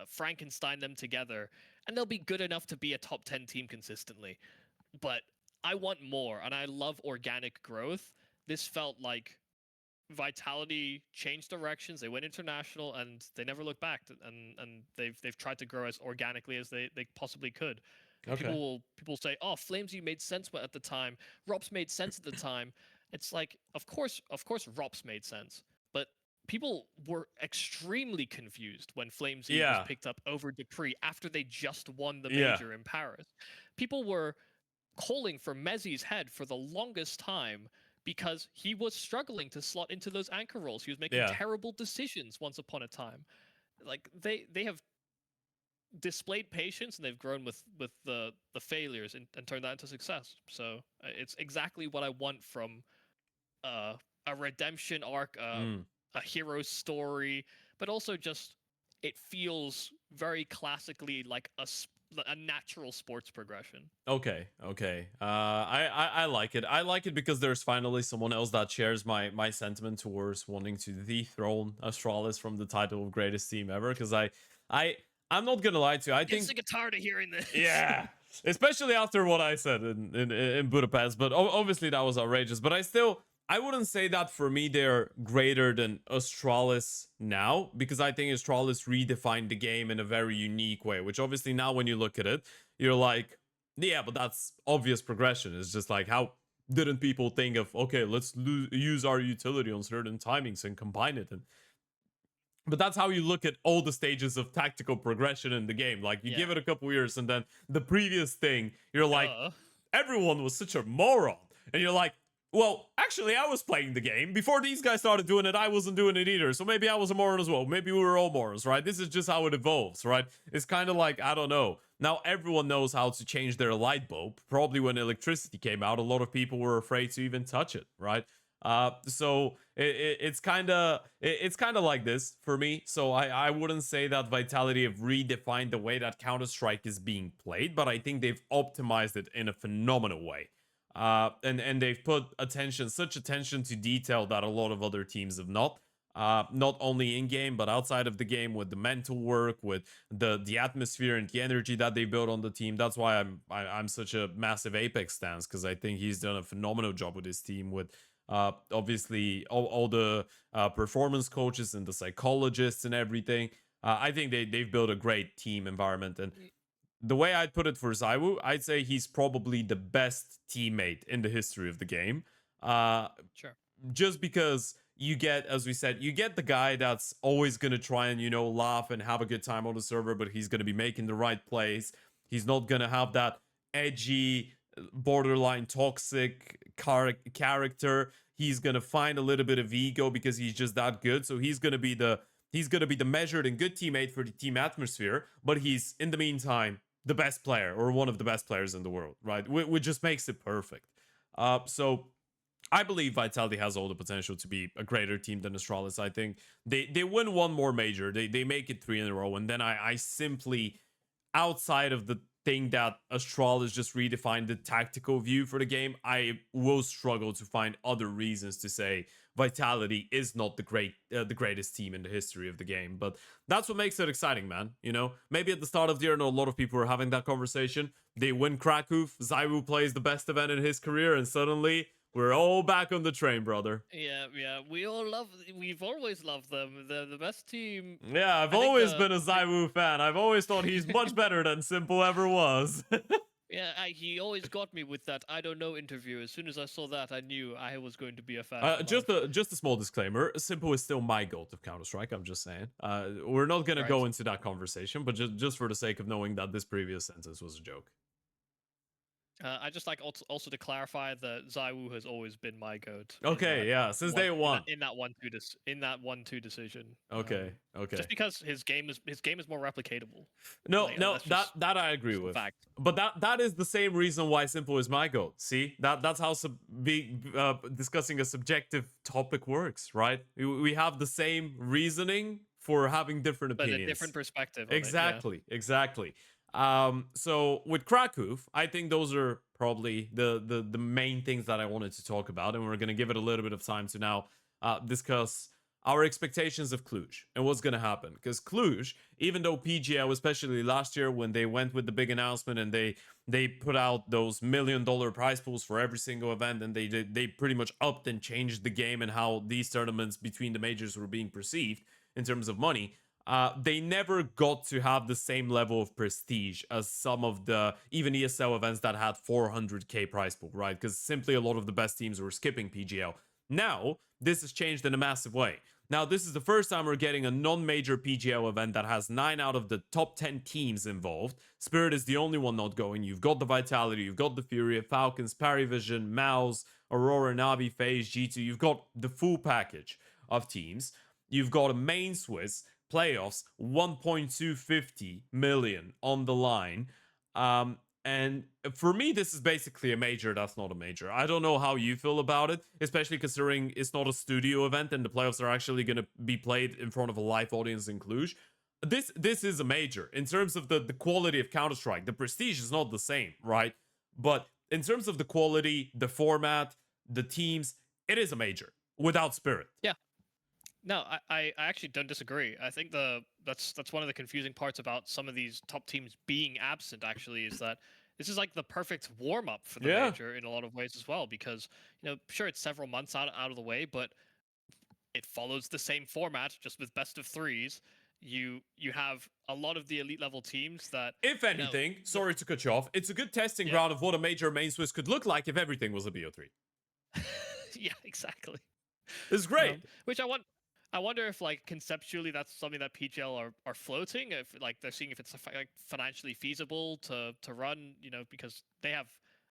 Frankenstein them together, and they'll be good enough to be a top 10 team consistently. But I want more, and I love organic growth. This felt like Vitality changed directions. They went international, and they never looked back. And they've tried to grow as organically as they possibly could. Okay. People say, "Oh, Flamesy made sense at the time. Rops made sense at the time." It's like, of course, Rops made sense, but people were extremely confused when Flamesy was picked up over Dupree after they just won the major in Paris. People were calling for Mezzi's head for the longest time because he was struggling to slot into those anchor roles. He was making terrible decisions once upon a time. Like they have displayed patience, and they've grown with the failures and turned that into success. So it's exactly what I want from a redemption arc, a hero story, but also just it feels very classically like a natural sports progression. Okay. I like it. I like it because there's finally someone else that shares my sentiment towards wanting to dethrone Astralis from the title of greatest team ever. Because I'm not gonna lie to you. I think sick and tired of hearing this. Yeah, especially after what I said in Budapest. But obviously that was outrageous. But I wouldn't say that for me they're greater than Astralis now, because I think Astralis redefined the game in a very unique way, which obviously now when you look at it, you're like, yeah, but that's obvious progression. It's just like, how didn't people think of, okay, let's use our utility on certain timings and combine it? But that's how you look at all the stages of tactical progression in the game. Like, you give it a couple years, and then the previous thing, you're like, everyone was such a moron. And you're like, well, actually, I was playing the game. Before these guys started doing it, I wasn't doing it either. So maybe I was a moron as well. Maybe we were all morons, right? This is just how it evolves, right? It's kind of like, I don't know. Now everyone knows how to change their light bulb. Probably when electricity came out, a lot of people were afraid to even touch it, right? So it's kind of like this for me. So I wouldn't say that Vitality have redefined the way that Counter-Strike is being played, but I think they've optimized it in a phenomenal way. And they've put such attention to detail that a lot of other teams have not. Not only in game but outside of the game, with the mental work, with the atmosphere and the energy that they built on the team. That's why I'm such a massive Apex stance, because I think he's done a phenomenal job with his team, with obviously all the performance coaches and the psychologists and everything. I think they've built a great team environment. And the way I'd put it for ZywOo, I'd say he's probably the best teammate in the history of the game. Sure. Just because you get, as we said, you get the guy that's always going to try and, laugh and have a good time on the server, but he's going to be making the right plays. He's not going to have that edgy, borderline toxic character. He's going to find a little bit of ego because he's just that good. So he's going to be the measured and good teammate for the team atmosphere, but he's, in the meantime, the best player, or one of the best players in the world, right? Which just makes it perfect. So I believe Vitality has all the potential to be a greater team than Astralis. I think they win one more major, they make it 3 in a row, and then I simply, outside of the thing that Astralis just redefined the tactical view for the game, I will struggle to find other reasons to say Vitality is not the greatest team in the history of the game. But that's what makes it exciting, man. Maybe at the start of the year, a lot of people were having that conversation. They win Krakow, ZywOo plays the best event in his career, and suddenly we're all back on the train, brother. Yeah. We've always loved them. They're the best team. Yeah, I've always been a ZywOo fan. I've always thought he's much better than Simple ever was. Yeah, he always got me with that I don't know interview. As soon as I saw that, I knew I was going to be a fan. Just a small disclaimer. Simple is still my GOAT of Counter-Strike, I'm just saying. We're not going to go into that conversation, but just for the sake of knowing that this previous sentence was a joke. I just like also to clarify that ZywOo has always been my goat. Okay, yeah, since day one. In that 1-2 decision. Okay. Just because his game is more replicatable. No, that I agree with. Fact. But that is the same reason why Simple is my goat. See, that's how discussing a subjective topic works, right? We have the same reasoning for having different opinions, but a different perspective. Exactly. So with Krakow, I think those are probably the main things that I wanted to talk about, and we're gonna give it a little bit of time to now discuss our expectations of Cluj and what's gonna happen. Because Cluj, even though PGL, especially last year when they went with the big announcement and they put out those $1 million prize pools for every single event, and they pretty much upped and changed the game and how these tournaments between the majors were being perceived in terms of money. They never got to have the same level of prestige as some of the even ESL events that had 400k prize pool, right? Because simply a lot of the best teams were skipping PGL. Now, this has changed in a massive way. Now, this is the first time we're getting a non-major PGL event that has 9 out of the top 10 teams involved. Spirit is the only one not going. You've got the Vitality, you've got the Fury, Falcons, Parivision, Mouse, Aurora, Navi, FaZe, G2. You've got the full package of teams. You've got a main Swiss, playoffs, 1.250 million on the line. And for me, this is basically a major that's not a major. I don't know how you feel about it, especially considering it's not a studio event and the playoffs are actually going to be played in front of a live audience in Cluj. This is a major. In terms of the quality of Counter-Strike, the prestige is not the same, right? But in terms of the quality, the format, the teams, it is a major without Spirit. Yeah. No, I actually don't disagree. I think that's one of the confusing parts about some of these top teams being absent. Actually, is that this is like the perfect warm up for the major in a lot of ways as well. Because sure, it's several months out of the way, but it follows the same format, just with best of threes. You have a lot of the elite level teams that, if anything, sorry to cut you off, it's a good testing ground of what a major main Swiss could look like if everything was a BO3. Yeah, exactly. It's great. Which I wonder if, like, conceptually that's something that PGL are floating, if like they're seeing if it's like financially feasible to run, because they have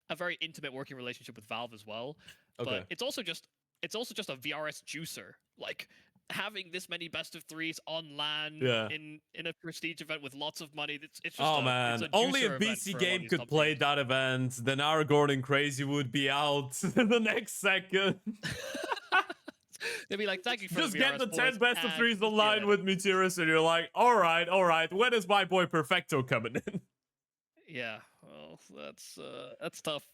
a very intimate working relationship with Valve as well. Okay. But it's also just a VRS juicer, like having this many best of threes on LAN in a prestige event with lots of money. It's just man, only if bcgame could play that event, then Aragorn and Crazy would be out the next second. They'd be like, thank you for just the get the 10 best of threes online yeah. with me, Tyrus, and you're like, all right, when is my boy Perfecto coming in? Yeah, well, that's tough.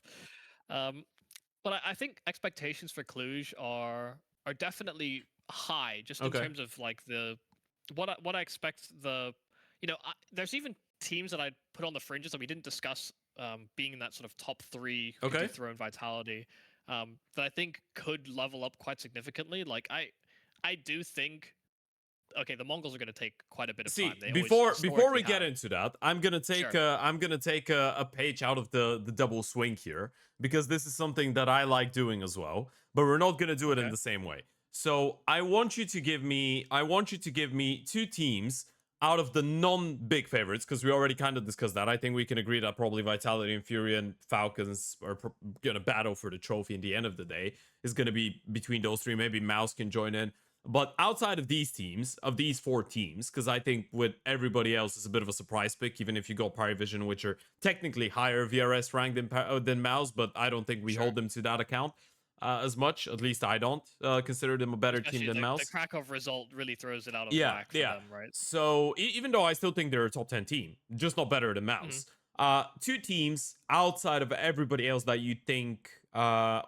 But I think expectations for Cluj are definitely high, just in terms of like what I expect there's even teams that I put on the fringes that we didn't discuss being in that sort of top 3 Throne Vitality. That I think could level up quite significantly. Like I do think, okay, the Mongols are going to take quite a bit of time. Before we get into that, I'm gonna take a page out of the double swing here, because this is something that I like doing as well. But we're not gonna do it in the same way. So I want you to give me 2 teams out of the non-big favorites, because we already kind of discussed that. I think we can agree that probably Vitality and Fury and Falcons are going to battle for the trophy in the end of the day. Is going to be between those 3. Maybe Mouse can join in. But outside of these teams, of these 4 teams, because I think with everybody else, it's a bit of a surprise pick, even if you go Parivision, which are technically higher VRS ranked than Mouse, but I don't think we hold them to that account. As much, at least I don't consider them a better team than Mouse. The Krakow result really throws it out of whack for them, right? So even though I still think they're a top 10 team, just not better than Mouse. 2 teams outside of everybody else that you think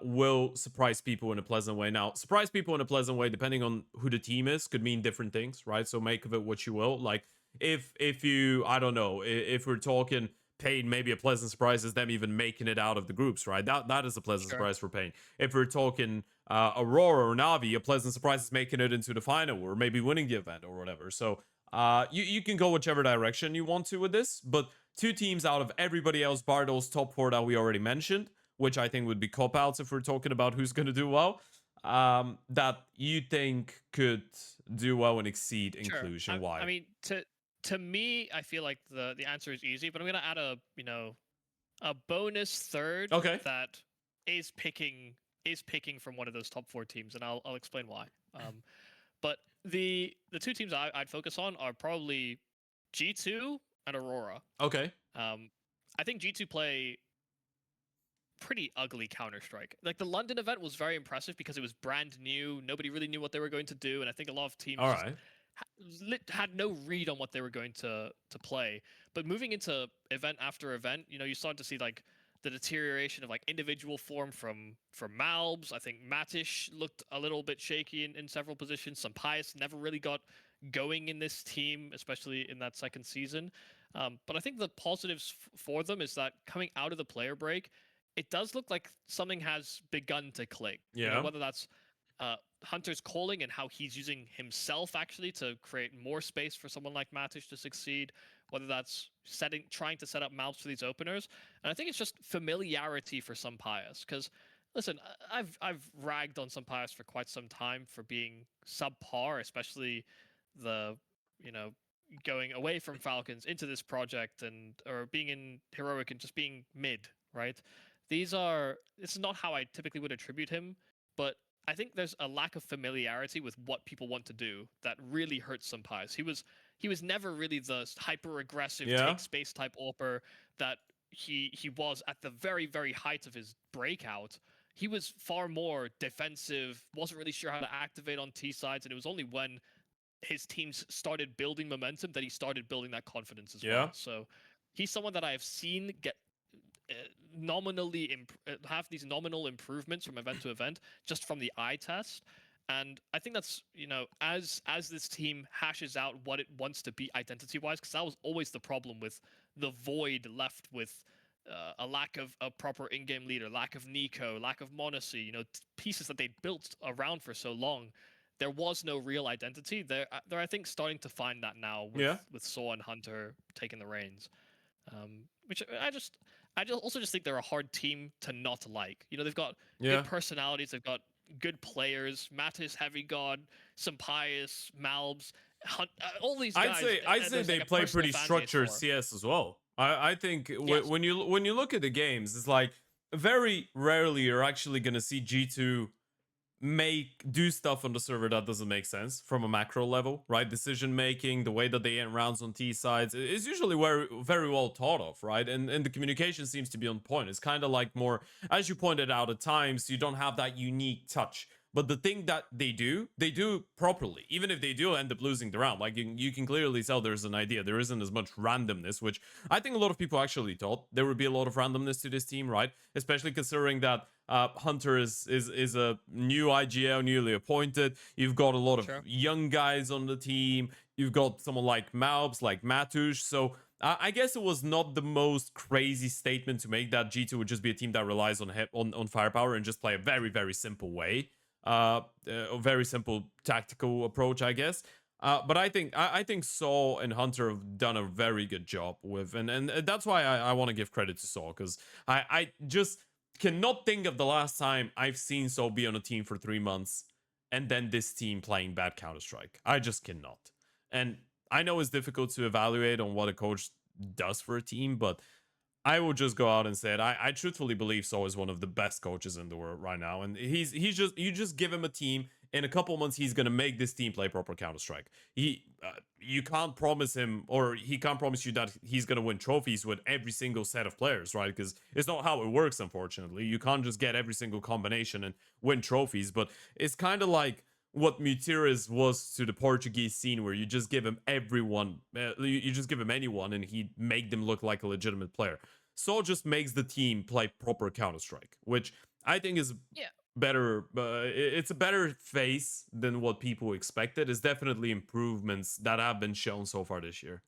will surprise people in a pleasant way. Now, surprise people in a pleasant way, depending on who the team is, could mean different things, right? So make of it what you will. Like if you, I don't know, if we're talking Pain, maybe a pleasant surprise is them even making it out of the groups, right? That is a pleasant surprise for Pain. If we're talking Aurora or Navi, a pleasant surprise is making it into the final or maybe winning the event or whatever. So you can go whichever direction you want to with this, but 2 teams out of everybody else, bar those top 4 that we already mentioned, which I think would be cop-outs if we're talking about who's going to do well, that you think could do well and exceed inclusion. Why? I mean, to me, I feel like the answer is easy, but I'm gonna add a bonus third that is picking from one of those top 4 teams, and I'll explain why. But the 2 teams I'd focus on are probably G2 and Aurora. Okay. I think G2 play pretty ugly Counter-Strike. Like, the London event was very impressive because it was brand new. Nobody really knew what they were going to do, and I think a lot of teams had no read on what they were going to play. But moving into event after event, you start to see like the deterioration of like individual form from Malbs. I think Matish looked a little bit shaky in several positions. Some Pius never really got going in this team, especially in that second season. But I think the positives for them is that coming out of the player break, it does look like something has begun to click. Yeah. Whether that's Hunter's calling and how he's using himself actually to create more space for someone like Matish to succeed, whether that's trying to set up Malbs for these openers. And I think it's just familiarity for some Pius. Because listen, I've ragged on some Pius for quite some time for being subpar, especially the going away from Falcons into this project or being in Heroic and just being mid, right? This is not how I typically would attribute him, but I think there's a lack of familiarity with what people want to do that really hurts some Pies. He was never really the hyper aggressive take space type AWPer that he was at the very, very height of his breakout. He was far more defensive, wasn't really sure how to activate on T sides, and it was only when his teams started building momentum that he started building that confidence as well. So he's someone that I have seen get have these nominal improvements from event to event just from the eye test. And I think that's as this team hashes out what it wants to be identity wise, because that was always the problem with the void left with a lack of a proper in-game leader, lack of Nico, lack of Monacy, pieces that they'd built around for so long. There was no real identity. They're I think starting to find that now with Saw and Hunter taking the reins. Which I also just think they're a hard team to not like. They've got good personalities, they've got good players. Mattis, Heavy God, Sampius, Malbs, all these guys. I'd say they play pretty structured CS as well. I think when you look at the games, it's like very rarely you're actually gonna see G2 do stuff on the server that doesn't make sense from a macro level, right? Decision making, the way that they end rounds on T sides is usually very, very well thought of, right? And the communication seems to be on point. It's kind of like more, as you pointed out, at times you don't have that unique touch. But the thing that they do properly, even if they do end up losing the round. Like you can clearly tell there's an idea. There isn't as much randomness, which I think a lot of people actually thought there would be a lot of randomness to this team, right? Especially considering that Hunter is a new IGL, newly appointed. You've got a lot of young guys on the team. You've got someone like Malbs, like Matush. So I guess it was not the most crazy statement to make that G2 would just be a team that relies on firepower and just play a very, very simple way. A very simple tactical approach, I guess. But I think Saw and Hunter have done a very good job with, and that's why I want to give credit to Saw, because I just cannot think of the last time I've seen Saw be on a team for 3 months and then this team playing bad Counter-Strike. I just cannot. And I know it's difficult to evaluate on what a coach does for a team, but I will just go out and say it. I truthfully believe Saw is one of the best coaches in the world right now. And you just give him a team. In a couple months, he's going to make this team play proper Counter-Strike. You can't promise him, or he can't promise you that he's going to win trophies with every single set of players, right? Because it's not how it works, unfortunately. You can't just get every single combination and win trophies. But it's kind of like what Mutiras was to the Portuguese scene, where you just give him everyone, you just give him anyone, and he'd make them look like a legitimate player. Saw just makes the team play proper Counter-Strike, which I think is better. It's a better face than what people expected. It's definitely improvements that have been shown so far this year.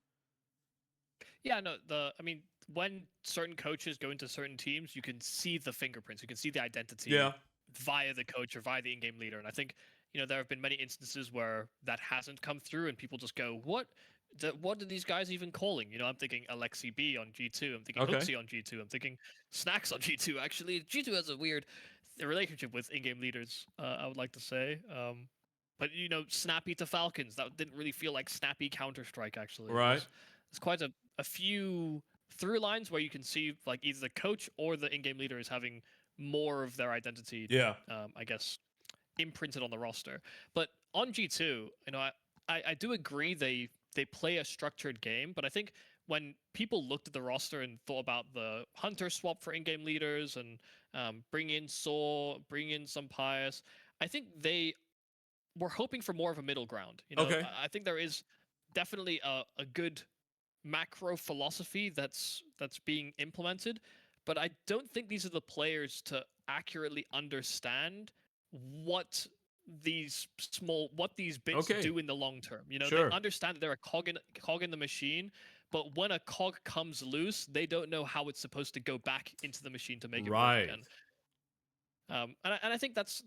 Yeah, no, I mean, when certain coaches go into certain teams, you can see the fingerprints, you can see the identity via the coach or via the in-game leader. And I think, there have been many instances where that hasn't come through and people just go, what are these guys even calling? I'm thinking Alexi B on G2. I'm thinking Hooksy on G2. I'm thinking Snacks on G2. Actually, G2 has a weird relationship with in-game leaders, I would like to say. But, Snappy to Falcons, that didn't really feel like snappy Counter-Strike, actually. Right. There's quite a few through lines where you can see, like, either the coach or the in-game leader is having more of their identity, I guess, imprinted on the roster. But on G2, I do agree they play a structured game, but I think when people looked at the roster and thought about the Hunter swap for in-game leaders and bring in Saw, bring in some Pius, I think they we're hoping for more of a middle ground. You know, Okay. I think there is definitely a good macro philosophy that's being implemented, but I don't think these are the players to accurately understand what these bits Okay. do in the long term. You know, they Sure. understand that they're a cog in the machine, but when a cog comes loose, they don't know how it's supposed to go back into the machine to make it work Right. again. And I think that's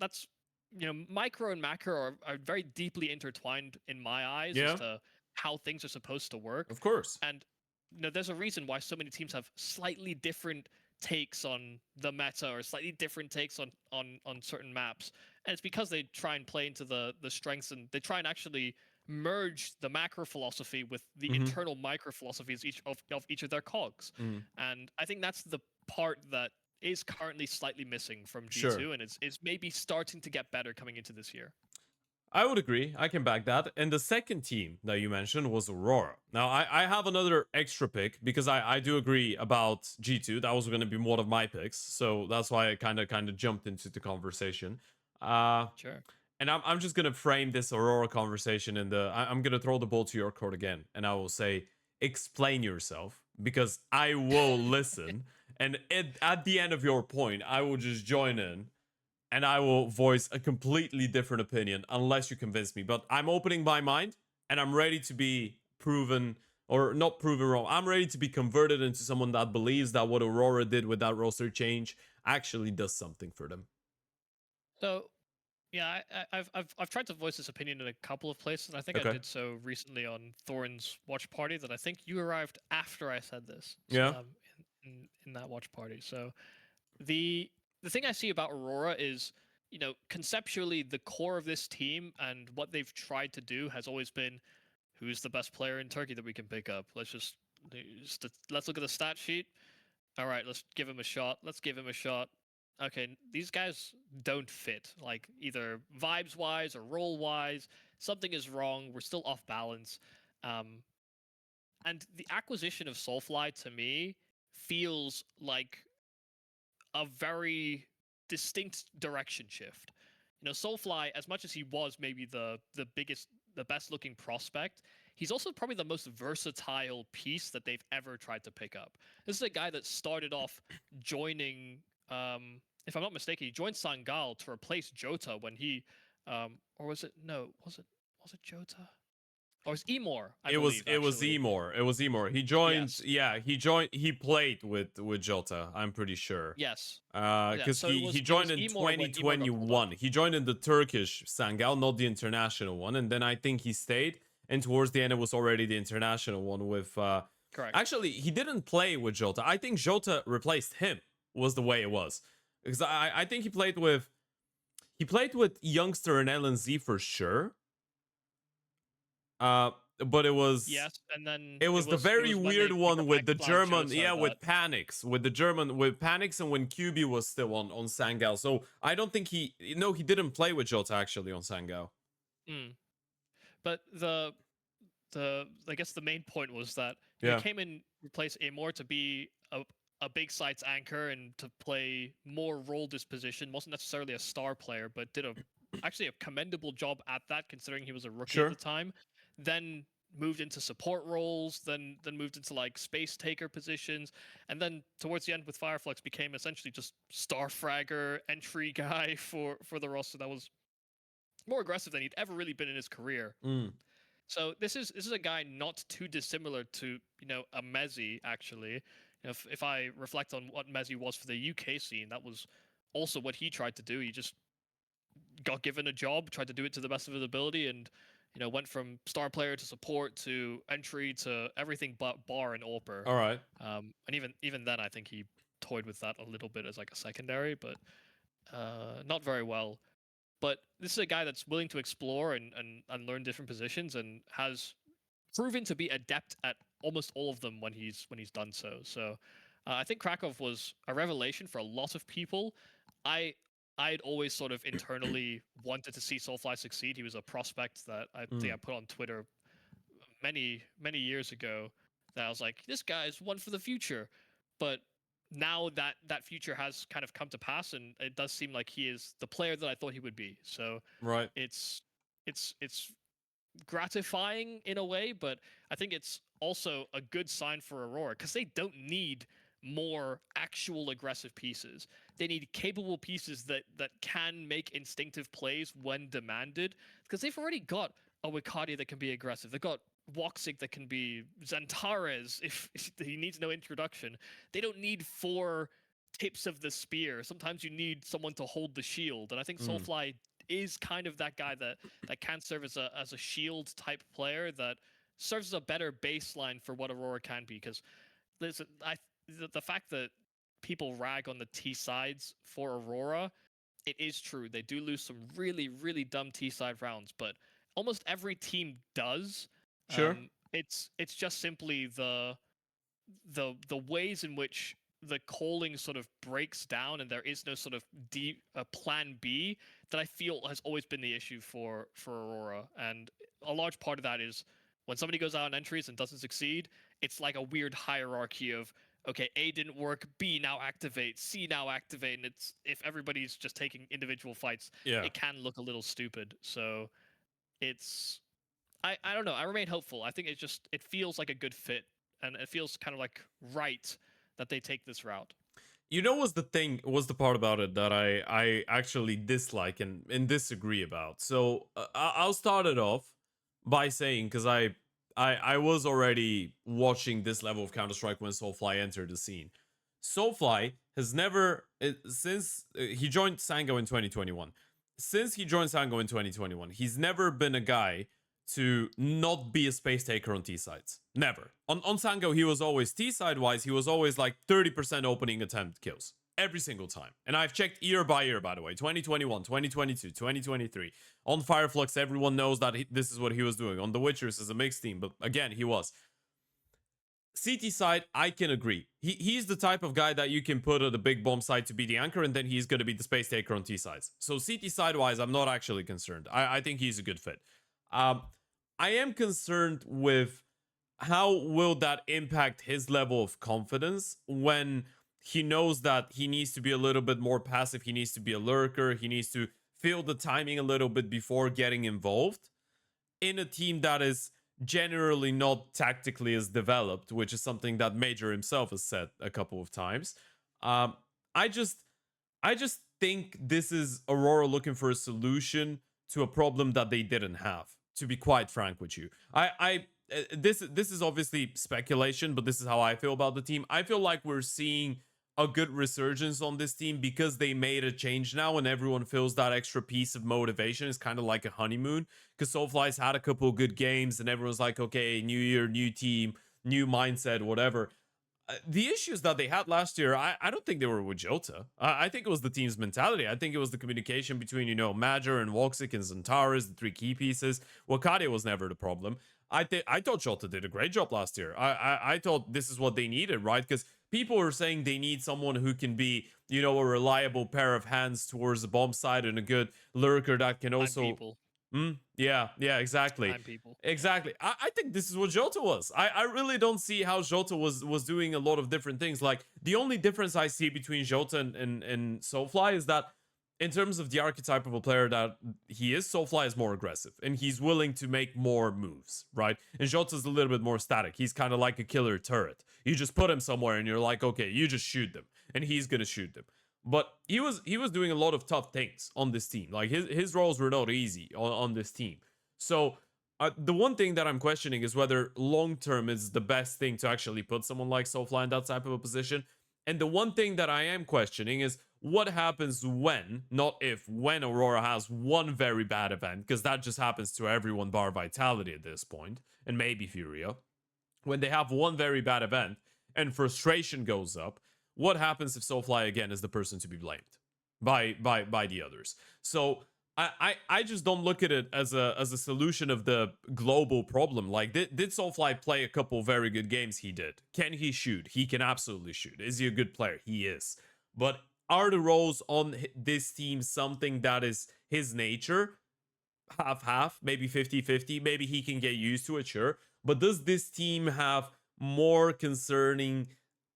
you know, micro and macro are very deeply intertwined in my eyes as Yeah. to how things are supposed to work. Of course. And you know, there's a reason why so many teams have slightly different takes on the meta or slightly different takes on certain maps, and it's because they try and play into the strengths, and they try and actually merge the macro philosophy with the Mm-hmm. internal micro philosophies of each of their cogs. Mm. And I think that's the part that is currently slightly missing from G2, Sure. and it's maybe starting to get better coming into this year. I would agree. I can back that. And the second team that you mentioned was Aurora. Now, I have another extra pick because I do agree about G2. That was going to be one of my picks. So that's why I kind of jumped into the conversation. Sure. And I'm just going to frame this Aurora conversation in I'm going to throw the ball to your court again. And I will say, explain yourself because I will listen. And at the end of your point, I will just join in and I will voice a completely different opinion unless you convince me. But I'm opening my mind and I'm ready to be proven or not proven wrong. I'm ready to be converted into someone that believes that what Aurora did with that roster change actually does something for them. So yeah, I've tried to voice this opinion in a couple of places, and I think I Okay. did so recently on Thorn's watch party. That I think you arrived after I said this. Yeah. In that watch party. So the thing I see about Aurora is, you know, conceptually the core of this team and what they've tried to do has always been, who's the best player in Turkey that we can pick up? Let's look at the stat sheet. All right, let's give him a shot. Let's give him a shot. Okay, these guys don't fit, like either vibes wise or role wise. Something is wrong. We're still off balance. And the acquisition of Soulfly to me feels like a very distinct direction shift. You know, Soulfly, as much as he was maybe the best looking prospect, he's also probably the most versatile piece that they've ever tried to pick up. This is a guy that started off joining, if I'm not mistaken, he joined Sangal to replace Jota when he, or was it Jota? Or was Emor, I believe. It was actually. Emor. It was Emor. He joined. Yes. Yeah, he joined. He played with Jota. I'm pretty sure. Yes. Because So he it joined was in Emor when Emor got called up. 2021. He joined in the Turkish Sangal, not the international one. And then I think he stayed. And towards the end, it was already the international one with. Correct. Actually, he didn't play with Jota. I think Jota replaced him. Was the way it was. Because I think he played with. He played with Youngster and LNZ for sure. But it was and then it was the very when weird one with the German, Jota with Panics, with Panics, and when QB was still on Sangal. So I don't think he didn't play with Jota actually on Sangal. But I guess the main point was that he came in, replaced Amor to be a big sites anchor and to play more role disposition. Wasn't necessarily a star player, but did actually a commendable job at that, considering he was a rookie at the time. Then moved into support roles, then moved into like space taker positions, and then towards the end with Fireflux became essentially just star fragger entry guy for the roster that was more aggressive than he'd ever really been in his career. So this is a guy not too dissimilar to, you know, a Mezzi actually. If I reflect on what Mezzi was for the UK scene, that was also what he tried to do. He just got given a job, tried to do it to the best of his ability, and you know, went from star player to support to entry to everything but bar and AWPer. All right. And even then, I think he toyed with that a little bit as like a secondary, but not very well. But this is a guy that's willing to explore and learn different positions, and has proven to be adept at almost all of them when he's done so. So I think Krakow was a revelation for a lot of people. I'd always sort of internally wanted to see Soulfly succeed. He was a prospect that I think I put on Twitter many years ago, that I was like, this guy's one for the future. But now that future has kind of come to pass, and it does seem like he is the player that I thought he would be. So right, it's it's gratifying in a way, but I think it's also a good sign for Aurora because they don't need more actual aggressive pieces. They need capable pieces that can make instinctive plays when demanded because they've already got a Wikadia that can be aggressive. They've got Woxic that can be Xantares if he needs no introduction. They don't need 4 tips of the spear. Sometimes you need someone to hold the shield, and I think Soulfly is kind of that guy that can serve as a shield type player that serves as a better baseline for what Aurora can be. Because listen, the fact that people rag on the T sides for Aurora, it is true. They do lose some really, really dumb T side rounds, but almost every team does. Sure. It's just simply the ways in which the calling sort of breaks down and there is no sort of plan B that I feel has always been the issue for Aurora. And a large part of that is when somebody goes out on entries and doesn't succeed, it's like a weird hierarchy of, okay, A didn't work, B now activate, C now activate, and it's if everybody's just taking individual fights, it can look a little stupid. So it's I don't know. I remain hopeful. I think it feels like a good fit, and it feels kind of like right that they take this route. You know what's the part about it that I actually dislike and disagree about. So I'll start it off by saying, because I was already watching this level of Counter-Strike when Soulfly entered the scene. Soulfly has never, since he joined Sango in 2021, since he joined Sango in 2021, he's never been a guy to not be a space taker on T sides. Never. On Sango, he was always T side wise, he was always like 30% opening attempt kills every single time. And I've checked year by year, by the way, 2021, 2022, 2023. On Fireflux, everyone knows that this is what he was doing. On The Witchers is a mixed team, but again, he was. CT side, I can agree. He's the type of guy that you can put at the big bomb side to be the anchor, and then he's going to be the space taker on T sides. So CT side wise, I'm not actually concerned. I think he's a good fit. I am concerned with how will that impact his level of confidence when he knows that he needs to be a little bit more passive, he needs to be a lurker, he needs to feel the timing a little bit before getting involved in a team that is generally not tactically as developed, which is something that Major himself has said a couple of times. I just think this is Aurora looking for a solution to a problem that they didn't have, to be quite frank with you. This is obviously speculation, but this is how I feel about the team. I feel like we're seeing a good resurgence on this team because they made a change now and everyone feels that extra piece of motivation. Is kind of like a honeymoon because Soulfly's had a couple of good games and everyone's like, okay, new year, new team, new mindset, whatever. The issues that they had last year, I don't think they were with Jota. I think it was the team's mentality. I think it was the communication between, Major and Woxic and Xantares, the 3 key pieces. Wakadia was never the problem. I thought Jota did a great job last year. I thought this is what they needed, right? Because people are saying they need someone who can be, a reliable pair of hands towards the bomb side and a good lurker that can also... Yeah, exactly. Exactly. I think this is what Jota was. I really don't see how Jota was doing a lot of different things. Like, the only difference I see between Jota and Soulfly is that in terms of the archetype of a player that he is, Soulfly is more aggressive and he's willing to make more moves, right? And Jota's a little bit more static. He's kind of like a killer turret. You just put him somewhere and you're like, okay, you just shoot them and he's gonna shoot them. But he was doing a lot of tough things on this team. Like, his roles were not easy on this team. So the one thing that I'm questioning is whether long term is the best thing to actually put someone like Soulfly in that type of a position. And the one thing that I am questioning is what happens when, not if, when Aurora has one very bad event, because that just happens to everyone bar Vitality at this point, and maybe Furia. When they have one very bad event and frustration goes up, what happens if Soulfly again is the person to be blamed by the others? So I just don't look at it as a solution of the global problem. Like, did Soulfly play a couple very good games? He did. Can he shoot? He can absolutely shoot. Is he a good player? He is. But are the roles on this team something that is his nature? Half, maybe 50-50. Maybe he can get used to it, sure. But does this team have more concerning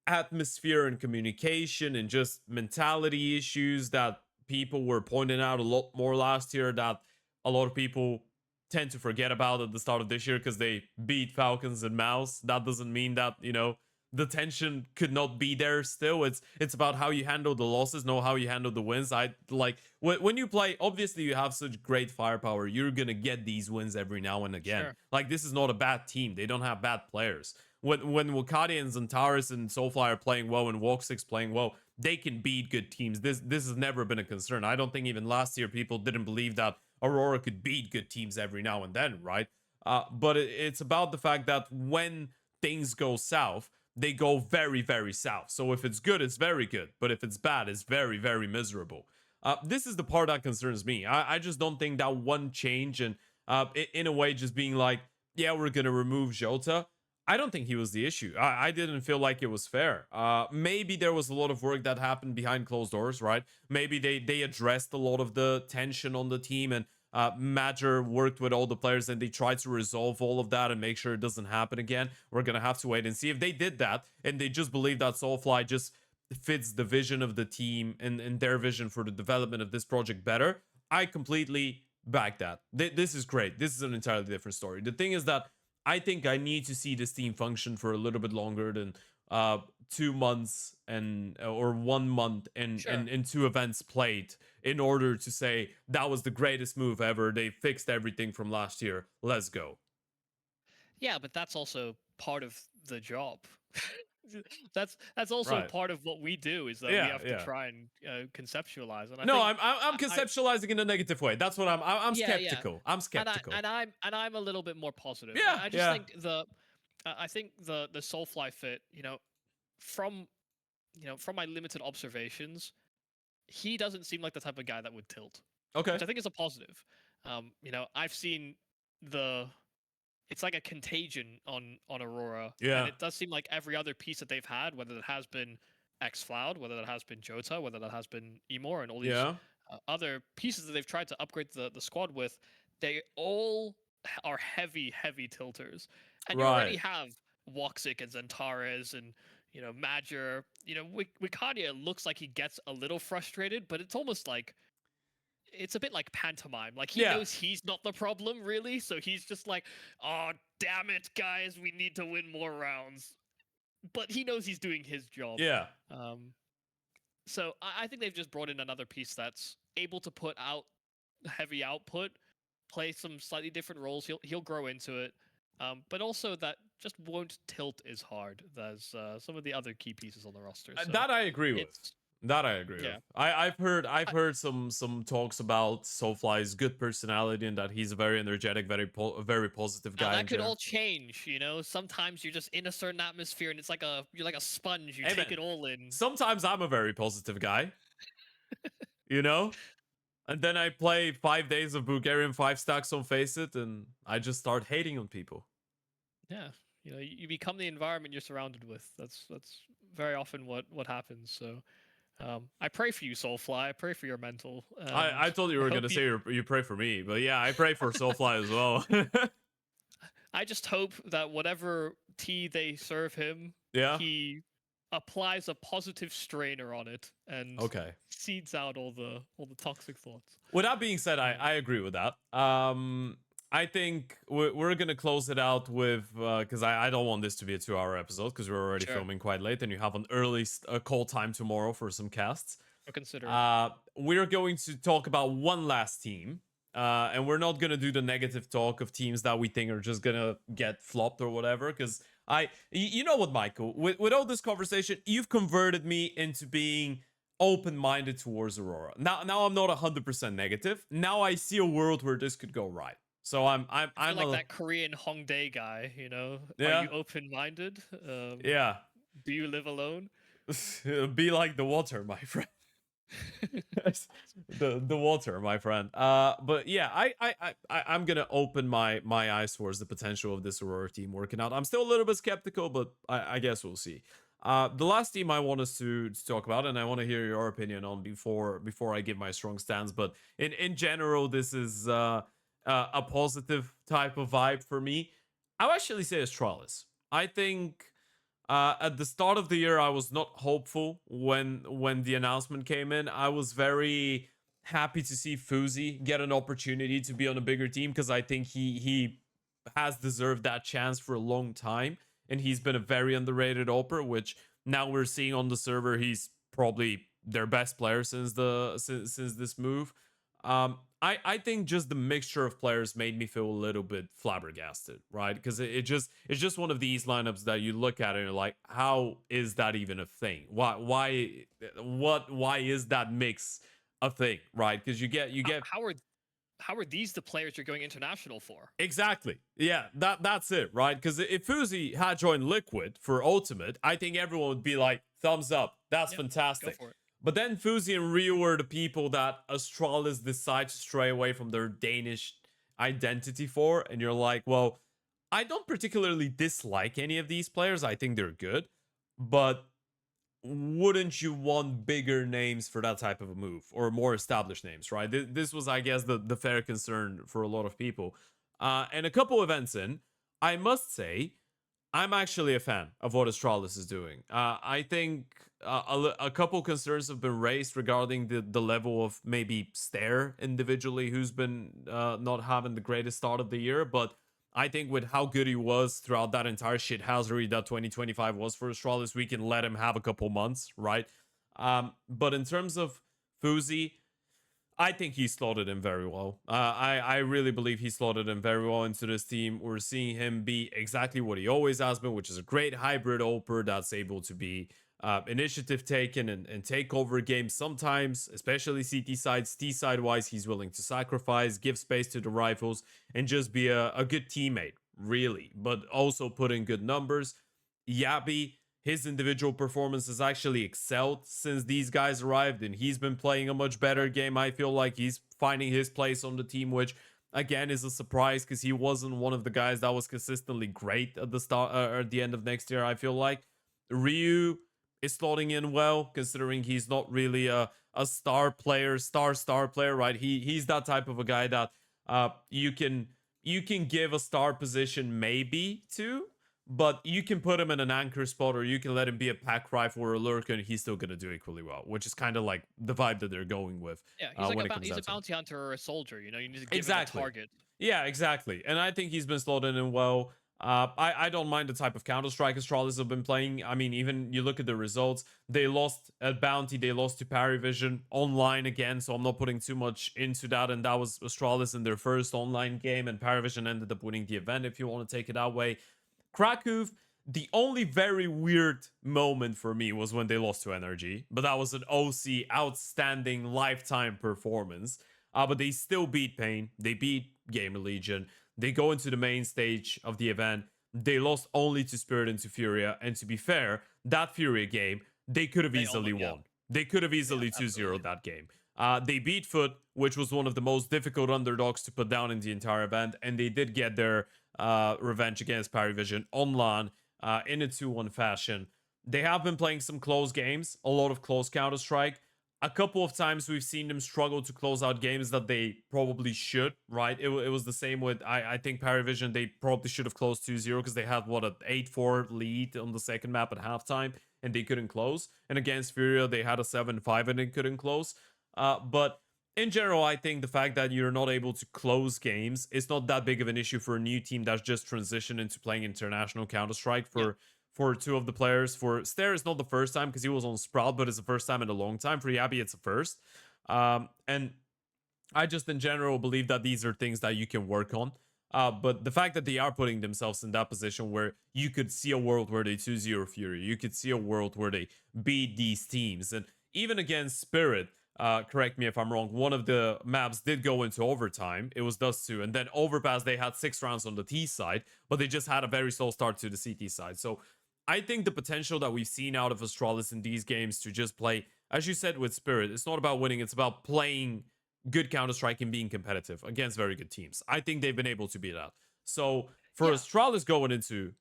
atmosphere and communication and just mentality issues that people were pointing out a lot more last year, that a lot of people tend to forget about at the start of this year because they beat Falcons and Mouse. That doesn't mean that, you know, the tension could not be there still. It's about how you handle the losses, not how you handle the wins. I like when you play, obviously you have such great firepower, you're gonna get these wins every now and again. Sure. Like, this is not a bad team. They don't have bad players. When Wakadi and Zantaris and Soulfly are playing well and Walk6 playing well, they can beat good teams. This has never been a concern. I don't think even last year people didn't believe that Aurora could beat good teams every now and then, right? But it's about the fact that when things go south, they go very, very south. So if it's good, it's very good. But if it's bad, it's very, very miserable. This is the part that concerns me. I just don't think that one change and in a way just being like, yeah, we're going to remove Jota. I don't think he was the issue. I didn't feel like it was fair. Maybe there was a lot of work that happened behind closed doors, right? Maybe they addressed a lot of the tension on the team, and Major worked with all the players and they tried to resolve all of that and make sure it doesn't happen again. We're going to have to wait and see. If they did that and they just believe that Soulfly just fits the vision of the team and their vision for the development of this project better, I completely back that. This is great. This is an entirely different story. The thing is that I think I need to see this team function for a little bit longer than 2 months and or 1 month and, Sure. and 2 events played in order to say that was the greatest move ever. They fixed everything from last year. Let's go. Yeah, but that's also part of the job. that's also Right. part of what we do, is that we Yeah, have yeah. to try and conceptualize. And I No, think I'm conceptualizing in a negative way. That's what I'm Yeah, yeah. skeptical. I'm skeptical. and I'm a little bit more positive. Yeah, I just yeah. think the Soulfly fit, from from my limited observations, he doesn't seem like the type of guy that would tilt, Okay. which I think is a positive. I've seen it's like a contagion on Aurora. Yeah. And it does seem like every other piece that they've had, whether it has been X-Cloud, whether that has been Jota, whether that has been Emor, and all these Yeah. other pieces that they've tried to upgrade the squad with, they all are heavy tilters. And you already Right. have Woxic and Zantares and Major. Wikadia looks like he gets a little frustrated, but it's almost like it's a bit like pantomime. Like, he Yeah. knows he's not the problem, really, so he's just like, oh, damn it, guys, we need to win more rounds. But he knows he's doing his job. Yeah. So I think they've just brought in another piece that's able to put out heavy output, play some slightly different roles. He'll grow into it, but also that just won't tilt as hard as some of the other key pieces on the roster. So That I agree with. That I agree Yeah. with. I've heard some talks about Soulfly's good personality and that he's a very energetic, very positive Now, guy. that could all change, Sometimes you're just in a certain atmosphere and it's like you're like a sponge. You Hey, take man. it all in. Sometimes I'm a very positive guy. And then I play 5 days of Bulgarian 5 stacks on Face It and I just start hating on people. Yeah, you become the environment you're surrounded with. That's very often what happens. So I pray for you, Soulfly. I pray for your mental. I told you were going to say you pray for me, but yeah, I pray for Soulfly as well. I just hope that whatever tea they serve him, Yeah. he applies a positive strainer on it and Okay. seeds out all the toxic thoughts. With that being said, I agree with that. I think we're gonna close it out with because I don't want this to be a 2-hour episode because we're already Sure. filming quite late and you have an early call time tomorrow for some casts. Or consider. We're going to talk about one last team, and we're not gonna do the negative talk of teams that we think are just gonna get flopped or whatever. Because you know what, Michael, with all this conversation, you've converted me into being open-minded towards Aurora. Now I'm not 100% negative. Now I see a world where this could go right. So I'm like that Korean Hongdae guy, Yeah. Are you open-minded? Yeah. Do you live alone? Be like the water, my friend. the water, my friend. But yeah, I'm gonna open my eyes towards the potential of this Aurora team working out. I'm still a little bit skeptical, but I guess we'll see. The last team I want us to talk about, and I want to hear your opinion on before I give my strong stance. But in general, this is a positive type of vibe for me. I would actually say Astralis. I think at the start of the year, I was not hopeful when the announcement came in. I was very happy to see Fuzi get an opportunity to be on a bigger team because I think he has deserved that chance for a long time, and he's been a very underrated Oper, which now we're seeing on the server. He's probably their best player since this move. I think just the mixture of players made me feel a little bit flabbergasted, right? Because it's just one of these lineups that you look at and you're like, how is that even a thing? Why is that mix a thing, right? Because you get How are these the players you're going international for? exactly, yeah, that's it, right? Because if Fuzi had joined Liquid for Ultimate, I think everyone would be like, thumbs up, that's Yeah, go fantastic. for it. But then Fuzi and Ryu were the people that Astralis decide to stray away from their Danish identity for, and you're like, well, I don't particularly dislike any of these players. I think they're good, but wouldn't you want bigger names for that type of a move or more established names, right? This was, I guess, the fair concern for a lot of people. And a couple events in, I must say, I'm actually a fan of what Astralis is doing. I think a couple concerns have been raised regarding the level of maybe Stare individually, who's been not having the greatest start of the year, but I think with how good he was throughout that entire shithousery that 2025 was for Astralis, we can let him have a couple months, right? But in terms of Fuzi, I think he slotted in very well. I really believe he slotted in very well into this team. We're seeing him be exactly what he always has been, which is a great hybrid oper that's able to be initiative taken and take over games sometimes, especially CT sides. T side wise, he's willing to sacrifice, give space to the rifles, and just be a good teammate, really, but also put in good numbers. Yabi, his individual performance has actually excelled since these guys arrived, and he's been playing a much better game. I feel like he's finding his place on the team, which again is a surprise because he wasn't one of the guys that was consistently great at the start or at the end of next year. I feel like Ryu is slotting in well, considering he's not really a star player, star player, right? He's that type of a guy that you can give a star position maybe to, but you can put him in an anchor spot or you can let him be a pack rifle or a lurker and he's still going to do equally well, which is kind of like the vibe that they're going with Yeah, he's like when it comes he's down a to it. bounty hunter or a soldier. You know, you need to give him a Exactly. target. Yeah, exactly. And I think he's been slotted in well. I don't mind the type of Counter-Strike Astralis have been playing. I mean, even you look at the results, they lost at Bounty, they lost to Parivision online again, so I'm not putting too much into that. And that was Astralis in their first online game, and Parivision ended up winning the event, if you want to take it that way. Krakow, the only very weird moment for me was when they lost to NRG, but that was an OC outstanding lifetime performance. But they still beat Pain, they beat Gamer Legion, they go into the main stage of the event. They lost only to Spirit and to Furia, and to be fair, that Furia game, they could have They easily almost, yeah, won. They could have yeah, easily 2-0 absolutely. that game. They beat Foot, which was one of the most difficult underdogs to put down in the entire event, and they did get their revenge against Parivision on LAN in a 2-1 fashion. They have been playing some close games, a lot of close Counter-Strike. A couple of times we've seen them struggle to close out games that they probably should, right? It was the same with, I think, Parivision. They probably should have closed 2-0 because they had, what, an 8-4 lead on the second map at halftime, and they couldn't close. And against Furia, they had a 7-5 and they couldn't close. But in general, I think the fact that you're not able to close games is not that big of an issue for a new team that's just transitioned into playing international Counter-Strike Yeah, for two of the players. For Stair, it's not the first time because he was on Sprout, but it's the first time in a long time. For Yabi, it's the first. And I just, in general, believe that these are things that you can work on. But the fact that they are putting themselves in that position where you could see a world where they 2-0 Fury, you could see a world where they beat these teams. And even against Spirit, correct me if I'm wrong, one of the maps did go into overtime. It was Dust 2. And then Overpass, they had 6 rounds on the T side, but they just had a very slow start to the CT side. So I think the potential that we've seen out of Astralis in these games to just play, as you said with Spirit, it's not about winning, it's about playing good Counter-Strike and being competitive against very good teams. I think they've been able to beat that. So for yeah, Astralis going into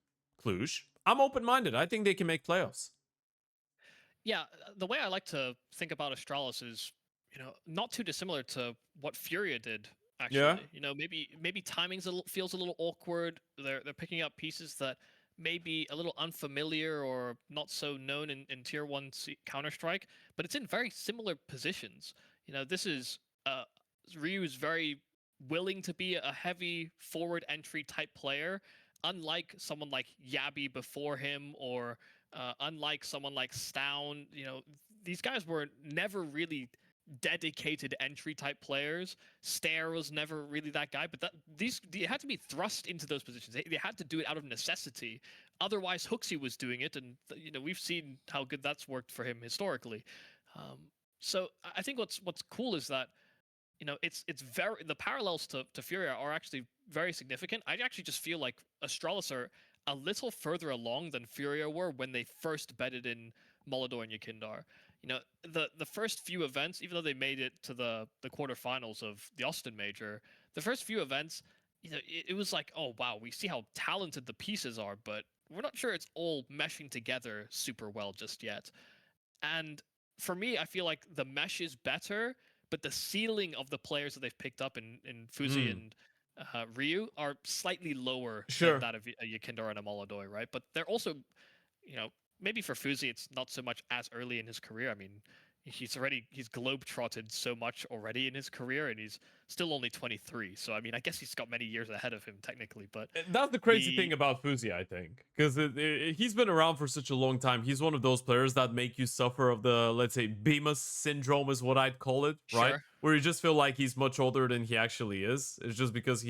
Cluj, I'm open-minded. I think they can make playoffs. yeah. The way I like to think about Astralis is, you know, not too dissimilar to what Furia did. Yeah. Actually, you know, maybe timing's feels a little awkward. They're picking up pieces that may be a little unfamiliar or not so known in Tier 1 Counter Strike, but it's in very similar positions. You know, this is uh, Ryu is very willing to be a heavy forward entry type player, unlike someone like Yabi before him, or unlike someone like Stown. You know, these guys were never really dedicated entry type players. Stare was never really that guy, but they had to be thrust into those positions. They had to do it out of necessity. Otherwise, Hooksy was doing it, and you know, we've seen how good that's worked for him historically. So I think what's cool is that, you know, it's very, the parallels to Furia are actually very significant. I actually just feel like Astralis are a little further along than Furia were when they first betted in Molodor and Yakindar. You know, the first few events, even though they made it to the quarterfinals of the Austin Major, the first few events, you know, it was like, oh wow, we see how talented the pieces are, but we're not sure it's all meshing together super well just yet. And for me, I feel like the mesh is better, but the ceiling of the players that they've picked up in Fuzi and Ryu are slightly lower than Sure. that of a Yukindar and a Molodoi, right? But they're also, you know, maybe for Fuzi it's not so much as early in his career. I mean, he's globe-trotted so much already in his career, and he's still only 23. So I mean, I guess he's got many years ahead of him technically. But That's the crazy thing about Fuzi, I think, because he's been around for such a long time. He's one of those players that make you suffer of the, let's say, Bemis syndrome is what I'd call it, right? Sure. Where you just feel like he's much older than he actually is. It's just because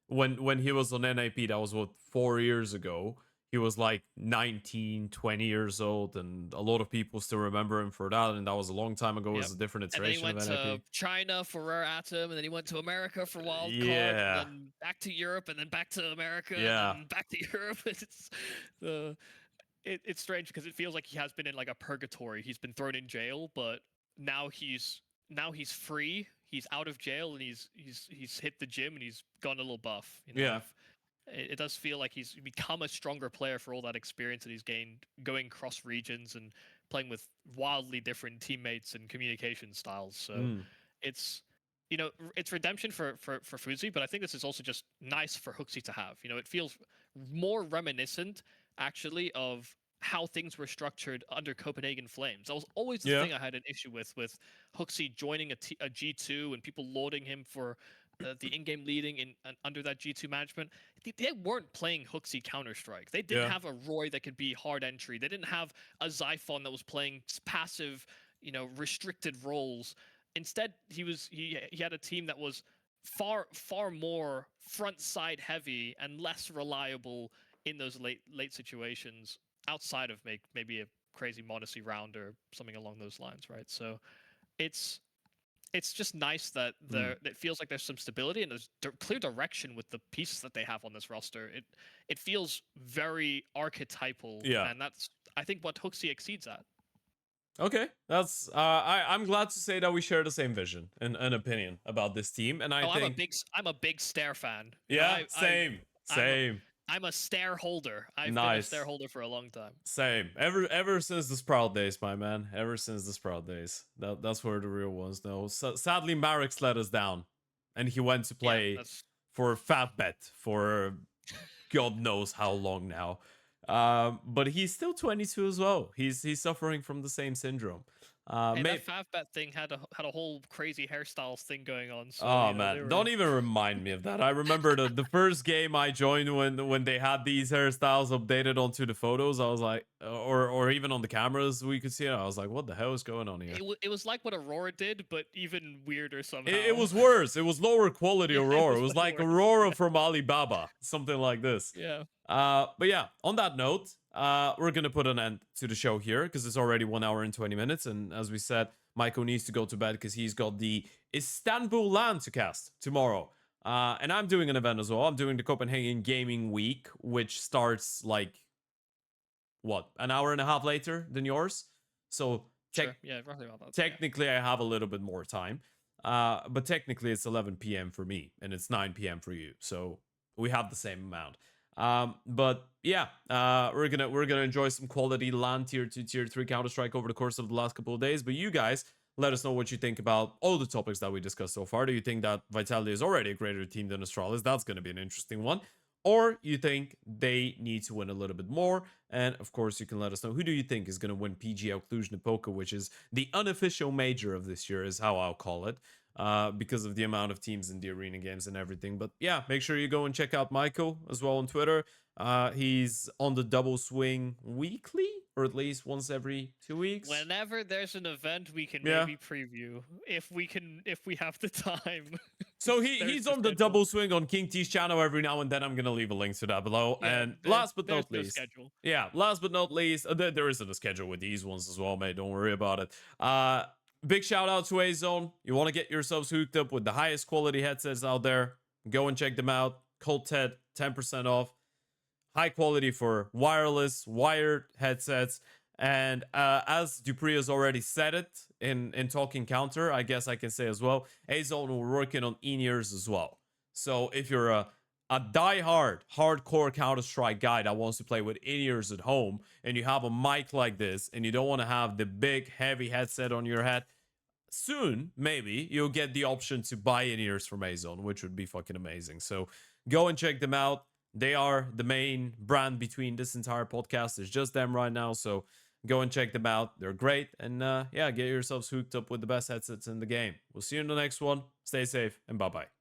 when he was on NIP, that was what, 4 years ago. He was like 19, 20 years old, and a lot of people still remember him for that. And that was a long time ago. It was a different And then he iteration went of to NIP. China for Rare Atom, and then he went to America for Wild Card, and Yeah. then back to Europe, and then back to America, Yeah. and then back to Europe. It's strange because it feels like he has been in like a purgatory. He's been thrown in jail, but now he's free. He's out of jail, and he's hit the gym, and he's gone a little buff. You know, Yeah. it does feel like he's become a stronger player for all that experience that he's gained going cross regions and playing with wildly different teammates and communication styles. So it's, you know, it's redemption for Fuzi, but I think this is also just nice for Hooksy to have. You know, it feels more reminiscent actually of how things were structured under Copenhagen Flames. That was always the thing I had an issue with Hooksy joining a G2 and people lauding him for the in-game leading in under that G2 management. They weren't playing Hooksy Counter-Strike. They didn't have a Roy that could be hard entry. They didn't have a Zyphon that was playing passive, you know, restricted roles. Instead, he had a team that was far more front side heavy and less reliable in those late situations, outside of maybe a crazy Modesty round or something along those lines, right? So it's just nice that it feels like there's some stability and there's clear direction with the pieces that they have on this roster. It feels very archetypal, and that's, I think, what Hooksy exceeds at. Okay, that's I'm glad to say that we share the same vision and an opinion about this team, and I think I'm a big Stare fan. Yeah, same. I'm a Stare holder. I've been a Stare holder for a long time. Same. Ever since the Sprout days, my man. Ever since the Sprout days. That's where the real ones know. Sadly, Marix let us down, and he went to play for Fatbet for God knows how long now. But he's still 22 as well. He's suffering from the same syndrome. That Favbet thing had a whole crazy hairstyles thing going on. So, oh man, don't even remind me of that. I remember the first game I joined when they had these hairstyles updated onto the photos. I was like, or even on the cameras we could see it. I was like, what the hell is going on here? It was like what Aurora did, but even weirder somehow. It was worse. It was lower quality Aurora. It was like Aurora from Alibaba, something like this. Yeah. But yeah, on that note, we're gonna put an end to the show here because it's already 1 hour and 20 minutes, and as we said, Michael needs to go to bed because he's got the Istanbul LAN to cast tomorrow. And I'm doing an event as well. I'm doing the Copenhagen Gaming Week, which starts like what, an hour and a half later than yours. So yeah, roughly about that. Technically, I have a little bit more time, but technically it's 11 p.m. for me and it's 9 p.m. for you. So we have the same amount. But yeah, we're gonna enjoy some quality LAN tier 2, tier 3 Counter-Strike over the course of the last couple of days. But you guys, let us know what you think about all the topics that we discussed so far. Do you think that Vitality is already a greater team than Astralis? That's gonna be an interesting one. Or you think they need to win a little bit more? And of course, you can let us know, who do you think is going to win PGL Cluj-Napoca, which is the unofficial major of this year, is how I'll call it. because of the amount of teams in the arena games and everything. But yeah, make sure you go and check out Michael as well on Twitter. He's on the double swing weekly, or at least once every 2 weeks. Whenever there's an event, we can Yeah. maybe preview if we have the time. So There's he's the on the schedule. double swing on King T's channel every now and then. I'm gonna leave a link to that below. Yeah, And last but there's not no least, schedule. yeah, last but not least, there isn't a schedule with these ones as well, mate. Don't worry about it. Big shout out to A-Zone. You want to get yourselves hooked up with the highest quality headsets out there? Go and check them out. Code TED, 10% off. High quality for wireless, wired headsets. And as Dupree has already said it in Talking Counter, I guess I can say as well, A-Zone will working on in-ears as well. So if you're a die-hard, hardcore Counter-Strike guy that wants to play with in-ears at home, and you have a mic like this, and you don't want to have the big, heavy headset on your head, soon, maybe, you'll get the option to buy in-ears from A-Zone, which would be fucking amazing. So go and check them out. They are the main brand between this entire podcast. It's just them right now, so go and check them out. They're great. And yeah, get yourselves hooked up with the best headsets in the game. We'll see you in the next one. Stay safe and bye-bye.